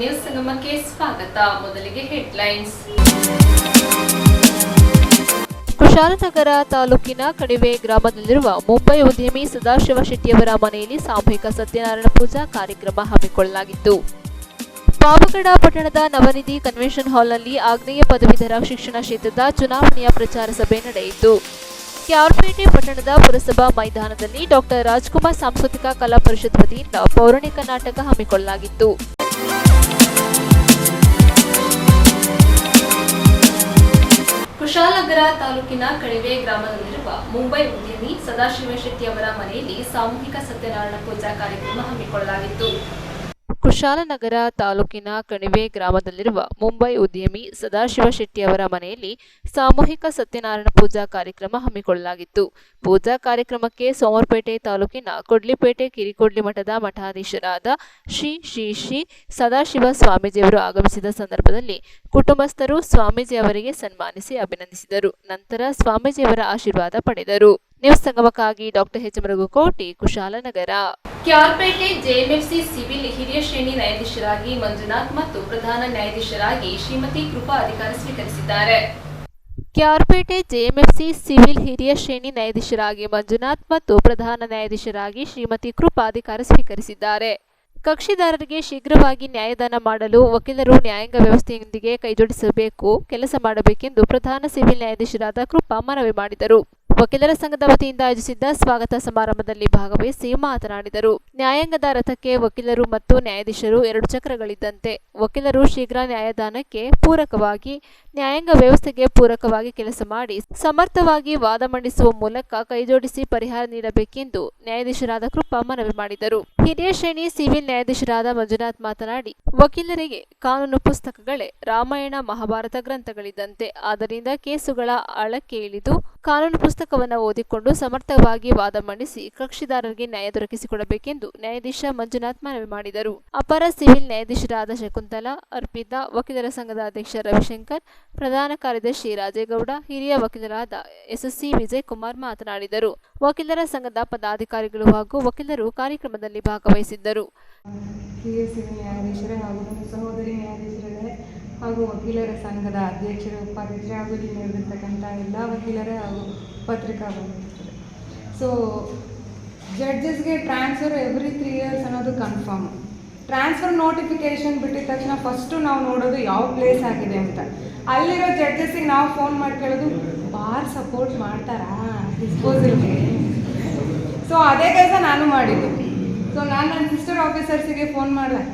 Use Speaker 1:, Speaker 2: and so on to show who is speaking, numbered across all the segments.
Speaker 1: News ಸಂಗಮಕ್ಕೆ ಸ್ವಾಗತ. ಮೊದಲಿಗೆ headlines. Kushalnagar ತಾಲೂಕಿನ ಕಣಿವೆ ಗ್ರಾಮದಲ್ಲಿರುವ ಮುಂಬೈ ಉದ್ಯಮಿ ಸದಾಶಿವ ಶೆಟ್ಟಿಯವರ ಮನೆಯಲ್ಲಿ ಸಾಮೂಹಿಕ ಸತ್ಯನಾರಾಯಣ ಪೂಜಾ ಕಾರ್ಯಕ್ರಮ ಹಮ್ಮಿಕೊಳ್ಳಲಾಗಿತ್ತು. ಪಾವಗಡ ಪಟ್ಟಣದ ನವನಿಧಿ ಕನ್ವೆನ್ಷನ್ ಹಾಲ್ನಲ್ಲಿ ಆಗ್ನೇಯ ಪದವೀಧರ ಶಿಕ್ಷಣ ಕ್ಷೇತ್ರದ ಚುನಾವಣೆಯ ಪ್ರಚಾರ ಸಭೆ ನಡೆಯಿತು. ಕ್ಯಾರ್ಪೇಟೆ ಪಟ್ಟಣದ ಪುರಸಭಾ ಮೈದಾನದಲ್ಲಿ ಡಾಕ್ಟರ್ ರಾಜ್ಕುಮಾರ್ ಸಾಂಸ್ಕೃತಿಕ ಕಲಾ ಪರಿಷತ್ ವತಿಯಿಂದ ಪೌರಾಣಿಕ ನಾಟಕ ಹಮ್ಮಿಕೊಳ್ಳಲಾಗಿತ್ತು. ಕುಶಾಲನಗರ ತಾಲೂಕಿನ ಕಣಿವೆ ಗ್ರಾಮದಲ್ಲಿರುವ ಮುಂಬೈ ಉದ್ಯಮಿ ಸದಾಶಿವ ಶೆಟ್ಟಿ ಅವರ ಮನೆಯಲ್ಲಿ ಸಾಮೂಹಿಕ ಸತ್ಯನಾರಾಯಣ ಪೂಜಾ ಕಾರ್ಯಕ್ರಮ ಹಮ್ಮಿಕೊಳ್ಳಲಾಗಿತ್ತು. ಕುಶಾಲನಗರ ತಾಲೂಕಿನ ಕಣಿವೆ ಗ್ರಾಮದಲ್ಲಿರುವ ಮುಂಬೈ ಉದ್ಯಮಿ ಸದಾಶಿವ ಶೆಟ್ಟಿ ಅವರ ಮನೆಯಲ್ಲಿ ಸಾಮೂಹಿಕ ಸತ್ಯನಾರಾಯಣ ಪೂಜಾ ಕಾರ್ಯಕ್ರಮ ಹಮ್ಮಿಕೊಳ್ಳಲಾಗಿತ್ತು. ಪೂಜಾ ಕಾರ್ಯಕ್ರಮಕ್ಕೆ ಸೋಮವಾರಪೇಟೆ ತಾಲೂಕಿನ ಕೊಡ್ಲಿಪೇಟೆ ಕಿರಿಕೊಡ್ಲಿ ಮಠದ ಮಠಾಧೀಶರಾದ ಶ್ರೀ ಶ್ರೀ ಶ್ರೀ ಸದಾಶಿವ ಸ್ವಾಮೀಜಿಯವರು ಆಗಮಿಸಿದ ಸಂದರ್ಭದಲ್ಲಿ ಕುಟುಂಬಸ್ಥರು ಸ್ವಾಮೀಜಿ ಅವರಿಗೆ ಸನ್ಮಾನಿಸಿ ಅಭಿನಂದಿಸಿದರು. ನಂತರ ಸ್ವಾಮೀಜಿಯವರ ಆಶೀರ್ವಾದ ಪಡೆದರು. ನ್ಯೂಸ್ ಸಂಗಮಕ್ಕಾಗಿ ಡಾಕ್ಟರ್ ಎಚ್ ಮರಗುಕೋಟಿ, ಕುಶಾಲನಗರ. ಕ್ಯಾರ್ಪೇಟೆ ಜೆಎಂಎಫ್ಸಿ ಸಿವಿಲ್ ಹಿರಿಯ ಶ್ರೇಣಿ ನ್ಯಾಯಾಧೀಶರಾಗಿ ಮಂಜುನಾಥ್ ಮತ್ತು ಪ್ರಧಾನ ನ್ಯಾಯಾಧೀಶರಾಗಿ ಶ್ರೀಮತಿ ಕೃಪಾ ಅಧಿಕಾರ ಸ್ವೀಕರಿಸಿದ್ದಾರೆ. ಕ್ಯಾರ್ಪೇಟೆ ಜೆಎಂಎಫ್ಸಿ ಸಿವಿಲ್ ಹಿರಿಯ ಶ್ರೇಣಿ ನ್ಯಾಯಾಧೀಶರಾಗಿ ಮಂಜುನಾಥ್ ಮತ್ತು ಪ್ರಧಾನ ನ್ಯಾಯಾಧೀಶರಾಗಿ ಶ್ರೀಮತಿ ಕೃಪಾ ಅಧಿಕಾರ ಸ್ವೀಕರಿಸಿದ್ದಾರೆ. ಕಕ್ಷಿದಾರರಿಗೆ ಶೀಘ್ರವಾಗಿ ನ್ಯಾಯದಾನ ಮಾಡಲು ವಕೀಲರು ನ್ಯಾಯಾಂಗ ವ್ಯವಸ್ಥೆಯೊಂದಿಗೆ ಕೈಜೋಡಿಸಬೇಕು, ಕೆಲಸ ಮಾಡಬೇಕೆಂದು ಪ್ರಧಾನ ಸಿವಿಲ್ ನ್ಯಾಯಾಧೀಶರಾದ ಕೃಪಾ ಮನವಿ ಮಾಡಿದರು. ವಕೀಲರ ಸಂಘದ ವತಿಯಿಂದ ಆಯೋಜಿಸಿದ್ದ ಸ್ವಾಗತ ಸಮಾರಂಭದಲ್ಲಿ ಭಾಗವಹಿಸಿ ಮಾತನಾಡಿದರು. ನ್ಯಾಯಾಂಗದ ರಥಕ್ಕೆ ವಕೀಲರು ಮತ್ತು ನ್ಯಾಯಾಧೀಶರು 2 ಚಕ್ರಗಳಿದ್ದಂತೆ. ವಕೀಲರು ಶೀಘ್ರ ನ್ಯಾಯದಾನಕ್ಕೆ ಪೂರಕವಾಗಿ, ನ್ಯಾಯಾಂಗ ವ್ಯವಸ್ಥೆಗೆ ಪೂರಕವಾಗಿ ಕೆಲಸ ಮಾಡಿ ಸಮರ್ಥವಾಗಿ ವಾದ ಮಂಡಿಸುವ ಮೂಲಕ ಕೈಜೋಡಿಸಿ ಪರಿಹಾರ ನೀಡಬೇಕೆಂದು ನ್ಯಾಯಾಧೀಶರಾದ ಕೃಪಾ ಮನವಿ ಮಾಡಿದರು. ಹಿರಿಯ ಶ್ರೇಣಿ ಸಿವಿಲ್ ನ್ಯಾಯಾಧೀಶರಾದ ಮಂಜುನಾಥ್ ಮಾತನಾಡಿ, ವಕೀಲರಿಗೆ ಕಾನೂನು ಪುಸ್ತಕಗಳೇ ರಾಮಾಯಣ ಮಹಾಭಾರತ ಗ್ರಂಥಗಳಿದ್ದಂತೆ. ಆದ್ದರಿಂದ ಕೇಸುಗಳ ಆಳಕ್ಕೆ ಇಳಿದು ಕಾನೂನು ಪುಸ್ತಕವನ್ನು ಓದಿಕೊಂಡು ಸಮರ್ಥವಾಗಿ ವಾದ ಮಂಡಿಸಿ ಕಕ್ಷಿದಾರರಿಗೆ ನ್ಯಾಯ ದೊರಕಿಸಿಕೊಡಬೇಕೆಂದು ನ್ಯಾಯಾಧೀಶ ಮಂಜುನಾಥ್ ಮನವಿ ಮಾಡಿದರು. ಅಪರ ಸಿವಿಲ್ ನ್ಯಾಯಾಧೀಶರಾದ ಶಕುಂತಲಾ, ಅರ್ಪಿತಾ, ವಕೀಲರ ಸಂಘದ ಅಧ್ಯಕ್ಷ ರವಿಶಂಕರ್, ಪ್ರಧಾನ ಕಾರ್ಯದರ್ಶಿ ರಾಜೇಗೌಡ, ಹಿರಿಯ ವಕೀಲರಾದ ಎಸ್ಎಸ್ಸಿ ವಿಜಯ್ ಕುಮಾರ್ ಮಾತನಾಡಿದರು. ವಕೀಲರ ಸಂಘದ ಪದಾಧಿಕಾರಿಗಳು ಹಾಗೂ ವಕೀಲರು ಕಾರ್ಯಕ್ರಮದಲ್ಲಿ ಭಾಗವಹಿಸಿದ್ದರು.
Speaker 2: ಹಿರಿಯ ಸಿವಿಲ್ ನ್ಯಾಯಾಧೀಶರೇ ಹಾಗೂ ಸಹೋದರಿ ನ್ಯಾಯಾಧೀಶರೇ ಹಾಗೂ ವಕೀಲರ ಸಂಘದ ಅಧ್ಯಕ್ಷರು, ಉಪಾಧ್ಯಕ್ಷರು ಹಾಗೂ ಇಲ್ಲಿ ನಡೆದಿರ್ತಕ್ಕಂಥ ಎಲ್ಲ ವಕೀಲರೇ ಹಾಗೂ ಪತ್ರಿಕಾ ಬಂದಿರ್ತಾರೆ. ಸೊ ಜಡ್ಜಸ್ಗೆ ಟ್ರಾನ್ಸ್ಫರ್ ಎವ್ರಿ 3 years ಅನ್ನೋದು ಕನ್ಫರ್ಮ್. ಟ್ರಾನ್ಸ್ಫರ್ ನೋಟಿಫಿಕೇಶನ್ ಬಿಟ್ಟಿದ ತಕ್ಷಣ ಫಸ್ಟು ನಾವು ನೋಡೋದು ಯಾವ ಪ್ಲೇಸ್ ಆಗಿದೆ ಅಂತ. ಅಲ್ಲಿರೋ ಜಡ್ಜಸ್ಸಿಗೆ ನಾವು ಫೋನ್ ಮಾಡಿ ಕೇಳೋದು, ಬಾರ್ ಸಪೋರ್ಟ್ ಮಾಡ್ತಾರಾ ಡಿಸ್ಪೋಸಲ್ಗೆ? ಸೊ ಅದೇ ಕೆಲಸ ನಾನು ಮಾಡಿದ್ದು. ಸೊ ನಾನು ನನ್ನ ಸಿಸ್ಟರ್ ಆಫೀಸರ್ಸಿಗೆ ಫೋನ್ ಮಾಡಿದೆ.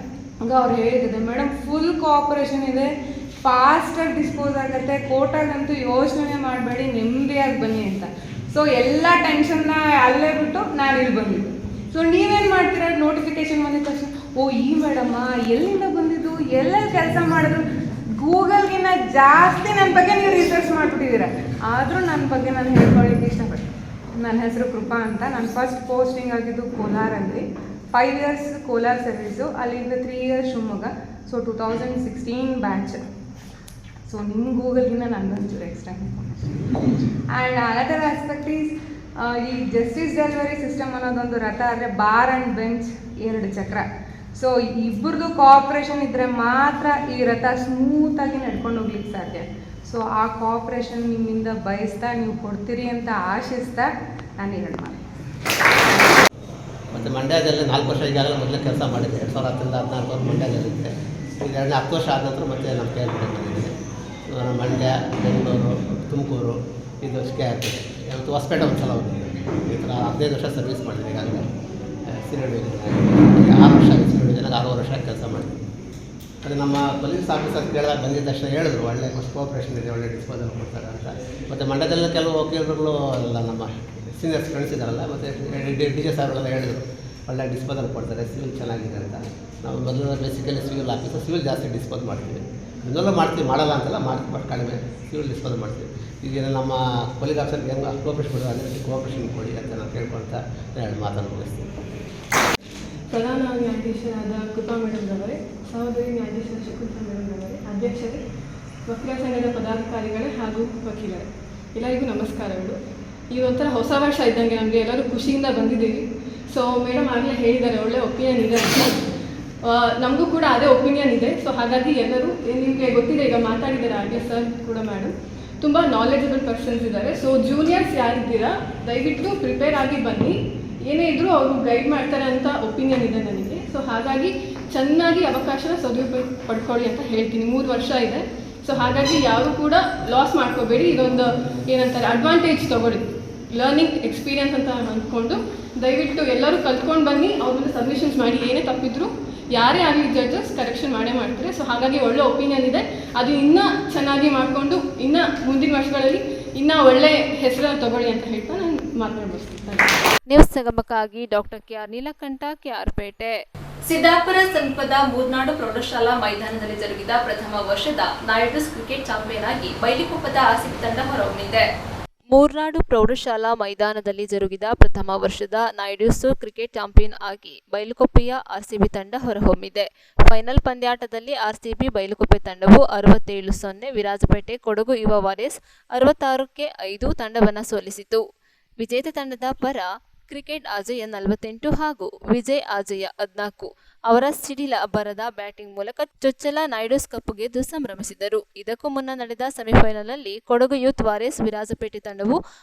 Speaker 2: ಆಗ ಅವ್ರು ಹೇಳಿದ್ದೆ, ಮೇಡಮ್ ಫುಲ್ ಕೋಆಪರೇಷನ್ ಇದೆ, ಫಾಸ್ಟಾಗಿ ಡಿಸ್ಪೋಸ್ ಆಗುತ್ತೆ, ಕೋರ್ಟಾಗಂತೂ ಯೋಚನೆ ಮಾಡಬೇಡಿ, ನೆಮ್ಮದಿಯಾಗಿ ಬನ್ನಿ ಅಂತ. ಸೊ ಎಲ್ಲ ಟೆನ್ಷನ್ನ ಅಲ್ಲೇ ಬಿಟ್ಟು ನಾನು ಇಲ್ಲಿ ಬಂದಿದ್ದು. ಸೊ ನೀವೇನು ಮಾಡ್ತೀರಾ? ನೋಟಿಫಿಕೇಶನ್ ಬಂದಿದ ತಕ್ಷಣ, ಓ ಈ ಮೇಡಮ್ಮ ಎಲ್ಲಿಂದ ಬಂದಿದ್ದು, ಎಲ್ಲೆಲ್ಲಿ ಕೆಲಸ ಮಾಡಿದ್ರು, ಗೂಗಲ್ಗಿನ್ನ ಜಾಸ್ತಿ ನನ್ನ ಬಗ್ಗೆ ನೀವು ರಿಸರ್ಚ್ ಮಾಡಿಬಿಟ್ಟಿದ್ದೀರ. ಆದರೂ ನನ್ನ ಬಗ್ಗೆ ನಾನು ಹೇಳ್ಕೊಳ್ಳಿಕ್ಕೆ ಇಷ್ಟಪಡ್ತೀನಿ. ನನ್ನ ಹೆಸರು ಕೃಪಾ ಅಂತ. ನಾನು ಫಸ್ಟ್ ಪೋಸ್ಟಿಂಗ್ ಆಗಿದ್ದು ಕೋಲಾರಲ್ಲಿ, 5 years ಕೋಲಾರ ಸರ್ವೀಸು, ಅಲ್ಲಿಂದ 3 years Shivamogga. So 2016 batch. So ನಿಮ್ಮ ಗೂಗಲ್ಗಿನ್ನ ನನಗೊಂಚೂರು extra and another aspect is, ಈ ಜಸ್ಟಿಸ್ ಡೆಲಿವರಿ ಸಿಸ್ಟಮ್ ಅನ್ನೋದೊಂದು ರಥ ಆದರೆ ಬಾರ್ ಆ್ಯಂಡ್ ಬೆಂಚ್ 2 ಚಕ್ರ. ಸೊ ಇಬ್ಬರದು ಕೋಆಪ್ರೇಷನ್ ಇದ್ದರೆ ಮಾತ್ರ ಈ ರಥ ಸ್ಮೂತಾಗಿ ನಡ್ಕೊಂಡು ಹೋಗ್ಲಿಕ್ಕೆ ಸಾಧ್ಯ. ಸೊ ಆ ಕೋಆಪ್ರೇಷನ್ ನಿಮ್ಮಿಂದ ಬಯಸ್ತಾ ನೀವು ಕೊಡ್ತೀರಿ ಅಂತ ಆಶಿಸ್ತಾ ನಾನು 2 ಮಾತು.
Speaker 3: ಮತ್ತು ಮಂಡ್ಯದಲ್ಲಿ 4 ವರ್ಷ ಈಗಾಗಲೇ ಮೊದಲೇ ಕೆಲಸ ಮಾಡಿದ್ದೆ. 2010 14 ಮಂಡ್ಯದಲ್ಲಿದ್ದೆ. ಈಗ 10 ವರ್ಷ ಆದ ನಂತರ ಮತ್ತೆ ನಮ್ಮ ಕೈ ಬಂದಿದ್ದೀನಿ. ನಾನು ಮಂಡ್ಯ, ಬೆಂಗಳೂರು, ತುಮಕೂರು ಇದು ವರ್ಷಕ್ಕೆ ಆಗ್ತದೆ. ಇವತ್ತು ಹೊಸಪೇಟೆ ಒಂದು ಸಲ ಹೋಗಿದ್ದೆ. ಈ ಥರ 15 ವರ್ಷ ಸರ್ವಿಸ್ ಮಾಡಿದ್ದೀನಿ. ಈಗಾಗಲೇ ಸೀನಿಯರ್ ಡಿವಿಷನ್ 6 ವರ್ಷ, ಸೀನಿಯರ್ ಡಿವಿಷನ್ಗೆ 6 ವರ್ಷ ಕೆಲಸ ಮಾಡಿದ್ದೀನಿ. ಅದು ನಮ್ಮ ಪೊಲೀಸ್ ಆಫೀಸರ್ ಕೇಳಿದಾಗ ಬಂದಿದ್ದ ತಕ್ಷಣ ಹೇಳಿದ್ರು, ಒಳ್ಳೆ ಕೋಆಪ್ರೇಷನ್ ಇದೆ, ಒಳ್ಳೆ ಡಿಸ್ಪೋಸಲ್ ಕೊಡ್ತಾರೆ ಅಂತ. ಮತ್ತು ಮಂಡ್ಯದಲ್ಲಿ ಕೆಲವು ವಕೀಲರುಗಳು ಎಲ್ಲ ನಮ್ಮ ಸೀನಿಯರ್ಸ್ ಕಳಿಸಿದಾರಲ್ಲ, ಮತ್ತು ಡಿ ಜೆ ಸಾರ್ಗಳೆಲ್ಲ ಹೇಳಿದರು, ಒಳ್ಳೆ ಡಿಸ್ಪೋಸಲ್ ಕೊಡ್ತಾರೆ, ಸಿವಿಲ್ ಚೆನ್ನಾಗಿದೆ ಅಂತ. ನಾವು ಮೊದಲು ಬೇಸಿಕಲಿ ಸಿವಿಲ್ ಆಫೀಸರ್, ಸಿವಿಲ್ ಜಾಸ್ತಿ ಡಿಸ್ಪೋಸ್ ಮಾಡ್ತೀವಿ. ಇನ್ನೆಲ್ಲ ಮಾಡ್ತೀವಿ, ಮಾಡಲ್ಲ ಅಂತಲ್ಲ, ಮಾಡ್ತೀವಿ, ಬಟ್ ಕಡಿಮೆ ಸಿವಿಲ್ ಡಿಸ್ಪೋಸ್ ಮಾಡ್ತೀವಿ. ಈಗ ನಮ್ಮ ಪೊಲೀಸ್ ಆಫೀಸರ್ಗೆ ಹೆಂಗೆ ಕೋಆಪ್ರೇಷನ್ ಕೊಡೋದು ಅಂದರೆ ಕೋಆಪ್ರೇಷನ್ ಕೊಡಿ ಅಂತ ನಾನು ಕೇಳ್ಕೊಳ್ತಾ 2 ಮಾತನ್ನು ಮುಗಿಸ್ತೀನಿ.
Speaker 4: ಪ್ರಧಾನ ನ್ಯಾಯಾಧೀಶರಾದ ಕೃಪಾ ಮೇಡಮ್ ಅವರೇ, ಸಹೋದರಿ ನ್ಯಾಯಾಧೀಶ ಶಕುಂತಲಾ ಮೇಡಮ್ ಅವರೇ, ಅಧ್ಯಕ್ಷರೇ, ವಕೀಲರ ಸಂಘದ ಪದಾಧಿಕಾರಿಗಳೇ ಹಾಗೂ ವಕೀಲರೇ, ಎಲ್ಲರಿಗೂ ನಮಸ್ಕಾರಗಳು. ಈ ಒಂಥರ ಹೊಸ ವರ್ಷ ಇದ್ದಂಗೆ ನಮಗೆ ಎಲ್ಲರೂ ಖುಷಿಯಿಂದ ಬಂದಿದ್ದೀವಿ. ಸೊ ಮೇಡಮ್ ಆಗಲೇ ಹೇಳಿದ್ದಾರೆ, ಒಳ್ಳೆ ಒಪಿನಿಯನ್ ಇದೆ. ನಮಗೂ ಕೂಡ ಅದೇ ಒಪಿನಿಯನ್ ಇದೆ. ಸೊ ಹಾಗಾಗಿ ಎಲ್ಲರೂ ನಿಮಗೆ ಗೊತ್ತಿದೆ, ಈಗ ಮಾತಾಡಿದ್ದಾರೆ ಹಾಗೆ ಸರ್ ಕೂಡ ಮೇಡಮ್, ತುಂಬ ನಾಲೆಜಬಲ್ ಪರ್ಸನ್ಸ್ ಇದ್ದಾರೆ. ಸೊ ಜೂನಿಯರ್ಸ್ ಯಾರಿದ್ದೀರಾ ದಯವಿಟ್ಟು ಪ್ರಿಪೇರ್ ಆಗಿ ಬನ್ನಿ, ಏನೇ ಇದ್ದರೂ ಅವರು ಗೈಡ್ ಮಾಡ್ತಾರೆ ಅಂತ ಒಪಿನಿಯನ್ ಇದೆ ನನಗೆ. ಸೊ ಹಾಗಾಗಿ ಚೆನ್ನಾಗಿ ಅವಕಾಶನ ಸದುಪಯೋಗ ಪಡ್ಕೊಳ್ಳಿ ಅಂತ ಹೇಳ್ತೀನಿ. 3 ವರ್ಷ ಇದೆ. ಸೊ ಹಾಗಾಗಿ ಯಾರು ಕೂಡ ಲಾಸ್ ಮಾಡ್ಕೋಬೇಡಿ, ಇದೊಂದು ಏನಂತಾರೆ ಅಡ್ವಾಂಟೇಜ್ ತೊಗೊಳ್ಳಿ, ಲರ್ನಿಂಗ್ ಎಕ್ಸ್ಪೀರಿಯನ್ಸ್ ಅಂತ ಅಂದ್ಕೊಂಡು ದಯವಿಟ್ಟು ಎಲ್ಲರೂ ಕಲ್ತ್ಕೊಂಡು ಬನ್ನಿ. ಅವ್ರ ಮೇಲೆ ಸಬ್ಮಿಷನ್ಸ್ ಮಾಡಿ, ಏನೇ ತಪ್ಪಿದ್ರು ಯಾರೇ ಆಗಲಿ ಜಡ್ಜಸ್ ಕರೆಕ್ಷನ್ ಮಾಡೇ ಮಾಡ್ತಾರೆ. ಸೊ ಹಾಗಾಗಿ ಒಳ್ಳೆ ಒಪಿನಿಯನ್ ಇದೆ, ಅದು ಇನ್ನೂ ಚೆನ್ನಾಗಿ ಮಾಡಿಕೊಂಡು ಇನ್ನು ಮುಂದಿನ ವರ್ಷಗಳಲ್ಲಿ ಇನ್ನೂ ಒಳ್ಳೆ ಹೆಸರನ್ನು ತಗೊಳ್ಳಿ ಅಂತ ಹೇಳ್ತಾ ನಾನು ಮಾತನಾಡ್ಬೋದು.
Speaker 1: ನ್ಯೂಸ್ ಸಂಗಮಕ್ಕಾಗಿ doctor KR Neelakanta, KR Pete. Siddapura ಸಮೀಪದ ಮೂರ್ನಾಡು ಪ್ರೌಢಶಾಲಾ ಮೈದಾನದಲ್ಲಿ ಜರುಗಿದ ಪ್ರಥಮ ವರ್ಷದ ನಾಯ್ಡುಸ್ ಕ್ರಿಕೆಟ್ ಚಾಂಪಿಯನ್ ಆಗಿ ಬೈಲಿಕೊಪ್ಪದ ಆರ್ಸಿಬಿ ತಂಡ ಹೊರಹೊಮ್ಮಿದೆ. ಮೂರ್ನಾಡು ಪ್ರೌಢಶಾಲಾ ಮೈದಾನದಲ್ಲಿ ಜರುಗಿದ ಪ್ರಥಮ ವರ್ಷದ ನಾಯ್ಡುಸ್ ಕ್ರಿಕೆಟ್ ಚಾಂಪಿಯನ್ ಆಗಿ ಬೈಲುಕೊಪ್ಪೆಯ ಆರ್ಸಿಬಿ ತಂಡ ಹೊರಹೊಮ್ಮಿದೆ. ಫೈನಲ್ ಪಂದ್ಯಾಟದಲ್ಲಿ ಆರ್ಸಿಬಿ ಬೈಲುಕೊಪ್ಪೆ ತಂಡವು 67-0, ವಿರಾಜಪೇಟೆ ಕೊಡಗು ಯುವ ವಾರಿಯರ್ಸ್ 66-5 ತಂಡವನ್ನು ಸೋಲಿಸಿತು. ವಿಜೇತ ತಂಡದ ಪರ ಕ್ರಿಕೆಟ್ ಅಜಯ 48 ಹಾಗೂ ವಿಜಯ್ ಅಜಯ 14 ಅವರ ಸಿಡಿಲ ಬರದ ಬ್ಯಾಟಿಂಗ್ ಮೂಲಕ ಚೊಚ್ಚಲ ನಾಯ್ಡುಸ್ ಕಪ್ ಗೆದ್ದು ಸಂಭ್ರಮಿಸಿದರು. ಇದಕ್ಕೂ ಮುನ್ನ ನಡೆದ ಸೆಮಿಫೈನಲ್ನಲ್ಲಿ ಕೊಡಗು ಯೂತ್ ವಾರಿಯರ್ಸ್ ವಿರಾಜಪೇಟೆ ತಂಡವು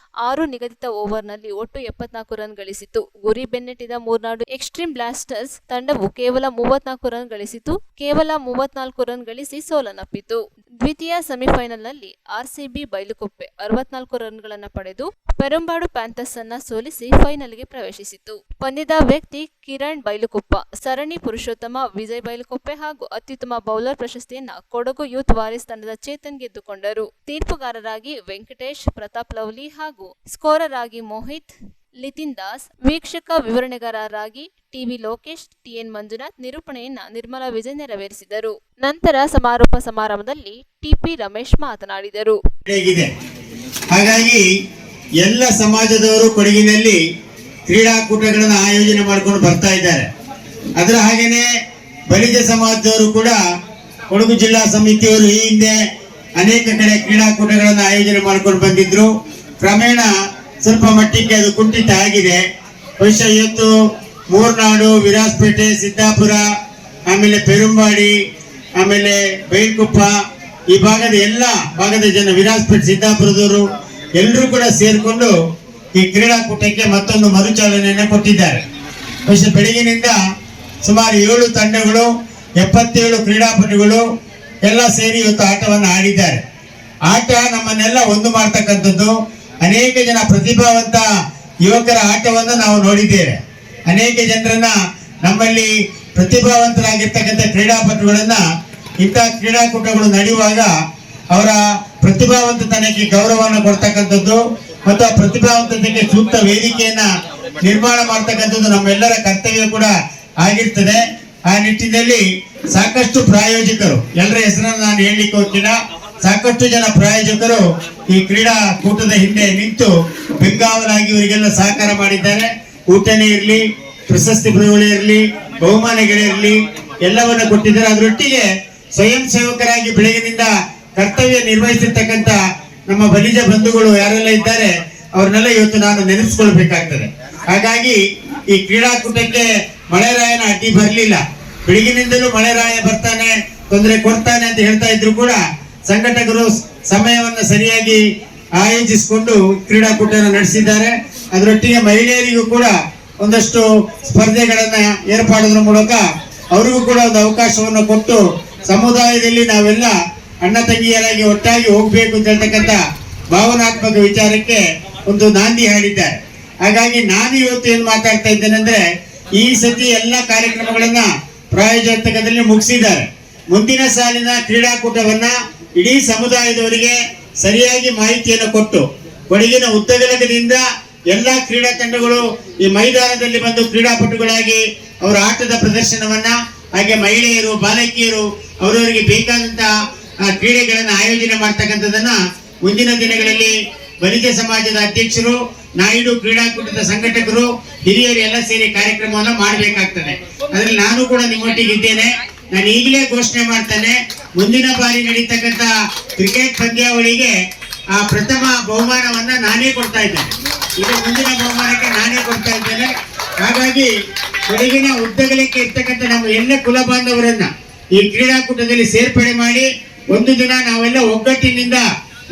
Speaker 1: 6 ನಿಗದಿತ ಓವರ್ನಲ್ಲಿ ಒಟ್ಟು 74 ರನ್ ಗಳಿಸಿತು. ಗುರಿ ಬೆನ್ನಟ್ಟಿದ ಮೂರ್ನಾಡು ಎಕ್ಸ್ಟ್ರೀಮ್ ಬ್ಲಾಸ್ಟರ್ಸ್ ತಂಡವು ಕೇವಲ 34 ರನ್ ಗಳಿಸಿತು. ಕೇವಲ 34 ರನ್ ಗಳಿಸಿ ಸೋಲನ್ನಪ್ಪಿತು. ದ್ವಿತೀಯ ಸೆಮಿಫೈನಲ್ನಲ್ಲಿ ಆರ್ಸಿಬಿ ಬೈಲುಕೊಪ್ಪೆ 64 ರನ್ಗಳನ್ನು ಪಡೆದು ಪೆರುಂಬಾಡು ಪ್ಯಾಂಥರ್ಸ್ ಅನ್ನ ಸೋಲಿಸಿ ಫೈನಲ್ಗೆ ಪ್ರವೇಶಿಸಿತು. ಪಂದ್ಯದ ವ್ಯಕ್ತಿ ಕಿರಣ್ ಬೈಲುಕೊಪ್ಪ, ಸರಣಿ ಪುರುಷೋತ್ತಮ ವಿಜಯ್ ಬೈಲುಕೊಪ್ಪೆ ಹಾಗೂ ಅತ್ಯುತ್ತಮ ಬೌಲರ್ ಪ್ರಶಸ್ತಿಯನ್ನ ಕೊಡಗು ಯೂತ್ ವಾರಿಯರ್ಸ್ ತಂಡದ ಚೇತನ್ ಗೆದ್ದುಕೊಂಡರು. ತೀರ್ಪುಗಾರರಾಗಿ ವೆಂಕಟೇಶ್, ಪ್ರತಾಪ್ ಲವ್ಲಿ ಹಾಗೂ ಸ್ಕೋರರ್ ಆಗಿ ಮೋಹಿತ್, ಲಿತಿನ್ ದಾಸ್, ವೀಕ್ಷಕ ವಿವರಣೆಗಾರರಾಗಿ ಟಿವಿ ಲೋಕೇಶ್, ಟಿಎನ್ ಮಂಜುನಾಥ್, ನಿರೂಪಣೆಯನ್ನ ನಿರ್ಮಲಾ ವಿಜಯ್ ನೆರವೇರಿಸಿದರು. ನಂತರ ಸಮಾರೋಪ ಸಮಾರಂಭದಲ್ಲಿ ಟಿಪಿ ರಮೇಶ್ ಮಾತನಾಡಿದರು.
Speaker 5: ಹಾಗಾಗಿ ಎಲ್ಲ ಸಮಾಜದವರು ಕೊಡಗಿನಲ್ಲಿ ಕ್ರೀಡಾಕೂಟಗಳನ್ನು ಆಯೋಜನೆ ಮಾಡಿಕೊಂಡು ಬರ್ತಾ ಇದ್ದಾರೆ. ಅದರ ಹಾಗೇನೆ ಬಲಿಜ ಸಮಾಜದವರು ಕೂಡ ಕೊಡಗು ಜಿಲ್ಲಾ ಸಮಿತಿಯವರು ಈ ಹಿಂದೆ ಅನೇಕ ಕಡೆ ಕ್ರೀಡಾಕೂಟಗಳನ್ನು ಆಯೋಜನೆ ಮಾಡ್ಕೊಂಡು ಬಂದಿದ್ರು. ಕ್ರಮೇಣ ಸ್ವಲ್ಪ ಮಟ್ಟಿಗೆ ಅದು ಕುಂಠಿತ ಆಗಿದೆ. ಬಹುಶಃ ಇವತ್ತು ಮೂರ್ನಾಡು, ವಿರಾಜಪೇಟೆ, ಸಿದ್ದಾಪುರ, ಆಮೇಲೆ ಪೆರುಂಬಾಡಿ, ಆಮೇಲೆ ಬೈಲ್ಕೊಪ್ಪ, ಈ ಭಾಗದ ಎಲ್ಲ ಭಾಗದ ಜನ, ವಿರಾಜಪೇಟೆ, ಸಿದ್ದಾಪುರದವರು ಎಲ್ಲರೂ ಕೂಡ ಸೇರಿಕೊಂಡು ಈ ಕ್ರೀಡಾಕೂಟಕ್ಕೆ ಮತ್ತೊಂದು ಮರುಚಾಲನೆಯನ್ನು ಕೊಟ್ಟಿದ್ದಾರೆ. ಬಹುಶಃ ಬೆಳಗಿನಿಂದ ಸುಮಾರು 7 ತಂಡಗಳು, 77 ಕ್ರೀಡಾಪಟುಗಳು ಎಲ್ಲ ಸೇರಿ ಇವತ್ತು ಆಟವನ್ನು ಆಡಿದ್ದಾರೆ. ಆಟ ನಮ್ಮನ್ನೆಲ್ಲ ಒಂದು ಮಾಡ್ತಕ್ಕಂಥದ್ದು. ಅನೇಕ ಜನ ಪ್ರತಿಭಾವಂತ ಯುವಕರ ಆಟವನ್ನು ನಾವು ನೋಡಿದ್ದೇವೆ. ಅನೇಕ ಜನರನ್ನ ನಮ್ಮಲ್ಲಿ ಪ್ರತಿಭಾವಂತರಾಗಿರ್ತಕ್ಕಂಥ ಕ್ರೀಡಾಪಟುಗಳನ್ನ ಇಂಥ ಕ್ರೀಡಾಕೂಟಗಳು ನಡೆಯುವಾಗ ಅವರ ಪ್ರತಿಭಾವಂತತನಕ್ಕೆ ಗೌರವವನ್ನು ಕೊಡ್ತಕ್ಕಂಥದ್ದು ಮತ್ತು ಆ ಪ್ರತಿಭಾವಂತತೆಗೆ ಸೂಕ್ತ ವೇದಿಕೆಯನ್ನ ನಿರ್ಮಾಣ ಮಾಡ್ತಕ್ಕಂಥದ್ದು ನಮ್ಮೆಲ್ಲರ ಕರ್ತವ್ಯ ಕೂಡ ಆಗಿರ್ತದೆ. ಆ ನಿಟ್ಟಿನಲ್ಲಿ ಸಾಕಷ್ಟು ಪ್ರಾಯೋಜಕರು, ಎಲ್ಲರ ಹೆಸರನ್ನು ನಾನು ಹೇಳಲಿಕ್ಕೆ ಹೋಗ್ತಿಲ್ಲ, ಸಾಕಷ್ಟು ಜನ ಪ್ರಾಯೋಜಕರು ಈ ಕ್ರೀಡಾಕೂಟದ ಹಿಂದೆ ನಿಂತು ಬೆಂಗಾವಲಾಗಿ ಇವರಿಗೆಲ್ಲ ಸಹಕಾರ ಮಾಡಿದ್ದಾರೆ. ಊಟನೇ ಇರಲಿ, ಪ್ರಶಸ್ತಿ ಬಿಡುಗಡೆ ಇರಲಿ, ಬಹುಮಾನಗಳಿರಲಿ, ಎಲ್ಲವನ್ನ ಕೊಟ್ಟಿದ್ದಾರೆ. ಅದರೊಟ್ಟಿಗೆ ಸ್ವಯಂ ಸೇವಕರಾಗಿ ಬೆಳಗಿನಿಂದ ಕರ್ತವ್ಯ ನಿರ್ವಹಿಸಿರ್ತಕ್ಕಂಥ ನಮ್ಮ ಬಲಿಜ ಬಂಧುಗಳು ಯಾರೆಲ್ಲ ಇದ್ದಾರೆ ಅವ್ರನ್ನೆಲ್ಲ ಇವತ್ತು ನಾನು ನೆನೆಸ್ಕೊಳ್ಬೇಕಾಗ್ತದೆ. ಹಾಗಾಗಿ ಈ ಕ್ರೀಡಾಕೂಟಕ್ಕೆ ಮಳೆರಾಯನ ಅಡ್ಡಿ ಬರಲಿಲ್ಲ. ಬೆಳಗಿನಿಂದಲೂ ಮಳೆರಾಯ ಬರ್ತಾನೆ, ತೊಂದರೆ ಕೊಡ್ತಾನೆ ಅಂತ ಹೇಳ್ತಾ ಇದ್ರು ಕೂಡ ಸಂಘಟಕರು ಸಮಯವನ್ನು ಸರಿಯಾಗಿ ಆಯೋಜಿಸಿಕೊಂಡು ಕ್ರೀಡಾಕೂಟವನ್ನು ನಡೆಸಿದ್ದಾರೆ. ಅದರೊಟ್ಟಿಗೆ ಮಹಿಳೆಯರಿಗೂ ಕೂಡ ಒಂದಷ್ಟು ಸ್ಪರ್ಧೆಗಳನ್ನ ಏರ್ಪಾಡೋದ್ರ ಮೂಲಕ ಅವರಿಗೂ ಕೂಡ ಒಂದು ಅವಕಾಶವನ್ನು ಕೊಟ್ಟು ಸಮುದಾಯದಲ್ಲಿ ನಾವೆಲ್ಲ ಅಣ್ಣ ತಂಗಿಯರಾಗಿ ಒಟ್ಟಾಗಿ ಹೋಗ್ಬೇಕು ಅಂತ ಹೇಳ್ತಕ್ಕಂಥ ಭಾವನಾತ್ಮಕ ವಿಚಾರಕ್ಕೆ ಒಂದು ನಾಂದಿ ಹಾಡಿದ್ದಾರೆ. ಹಾಗಾಗಿ ನಾನು ಇವತ್ತು ಏನು ಮಾತಾಡ್ತಾ ಇದ್ದೇನೆ ಅಂದ್ರೆ, ಈ ಸತಿ ಎಲ್ಲ ಕಾರ್ಯಕ್ರಮಗಳನ್ನ ಪ್ರಾಯೋಜಕದಲ್ಲಿ ಮುಗಿಸಿದ್ದಾರೆ. ಮುಂದಿನ ಸಾಲಿನ ಕ್ರೀಡಾಕೂಟವನ್ನ ಇಡೀ ಸಮುದಾಯದವರಿಗೆ ಸರಿಯಾಗಿ ಮಾಹಿತಿಯನ್ನು ಕೊಟ್ಟು ಕೊಡಗಿನ ಉದ್ದಗಲಕದಿಂದ ಎಲ್ಲ ಕ್ರೀಡಾ ತಂಡಗಳು ಈ ಮೈದಾನದಲ್ಲಿ ಬಂದು ಕ್ರೀಡಾಪಟುಗಳಾಗಿ ಅವರ ಆಟದ ಪ್ರದರ್ಶನವನ್ನ, ಹಾಗೆ ಮಹಿಳೆಯರು, ಬಾಲಕಿಯರು ಅವರವರಿಗೆ ಬೇಕಾದಂತಹ ಕ್ರೀಡೆಗಳನ್ನು ಆಯೋಜನೆ ಮಾಡ್ತಕ್ಕಂಥದ್ದನ್ನ ಮುಂದಿನ ದಿನಗಳಲ್ಲಿ ಬಲಿಜ ಸಮಾಜದ ಅಧ್ಯಕ್ಷರು, ನಾಯ್ಡು ಕ್ರೀಡಾಕೂಟದ ಸಂಘಟಕರು, ಹಿರಿಯರು ಎಲ್ಲ ಸೇರಿ ಕಾರ್ಯಕ್ರಮವನ್ನು ಮಾಡಬೇಕಾಗ್ತದೆ. ಅದರಲ್ಲಿ ನಾನು ಕೂಡ ನಿಮ್ಮೊಟ್ಟಿಗೆ ಇದ್ದೇನೆ. ನಾನು ಈಗಲೇ ಘೋಷಣೆ ಮಾಡ್ತೇನೆ, ಮುಂದಿನ ಬಾರಿ ನಡೀತಕ್ಕಂಥ ಕ್ರಿಕೆಟ್ ಪಂದ್ಯಾವಳಿಗೆ ಆ ಪ್ರಥಮ ಬಹುಮಾನವನ್ನ ನಾನೇ ಕೊಡ್ತಾ ಇದ್ದೇನೆ. ಇದು ಮುಂದಿನ ಬಹುಮಾನಕ್ಕೆ ನಾನೇ ಕೊಡ್ತಾ ಇದ್ದೇನೆ. ಹಾಗಾಗಿ ಕೊಡಗಿನ ಉದ್ದಗಲಕ್ಕೆ ಇರ್ತಕ್ಕಂಥ ನಮ್ಮ ಎಲ್ಲ ಕುಲ ಬಾಂಧವರನ್ನ ಈ ಕ್ರೀಡಾಕೂಟದಲ್ಲಿ ಸೇರ್ಪಡೆ ಮಾಡಿ ಒಂದು ದಿನ ನಾವೆಲ್ಲ ಒಗ್ಗಟ್ಟಿನಿಂದ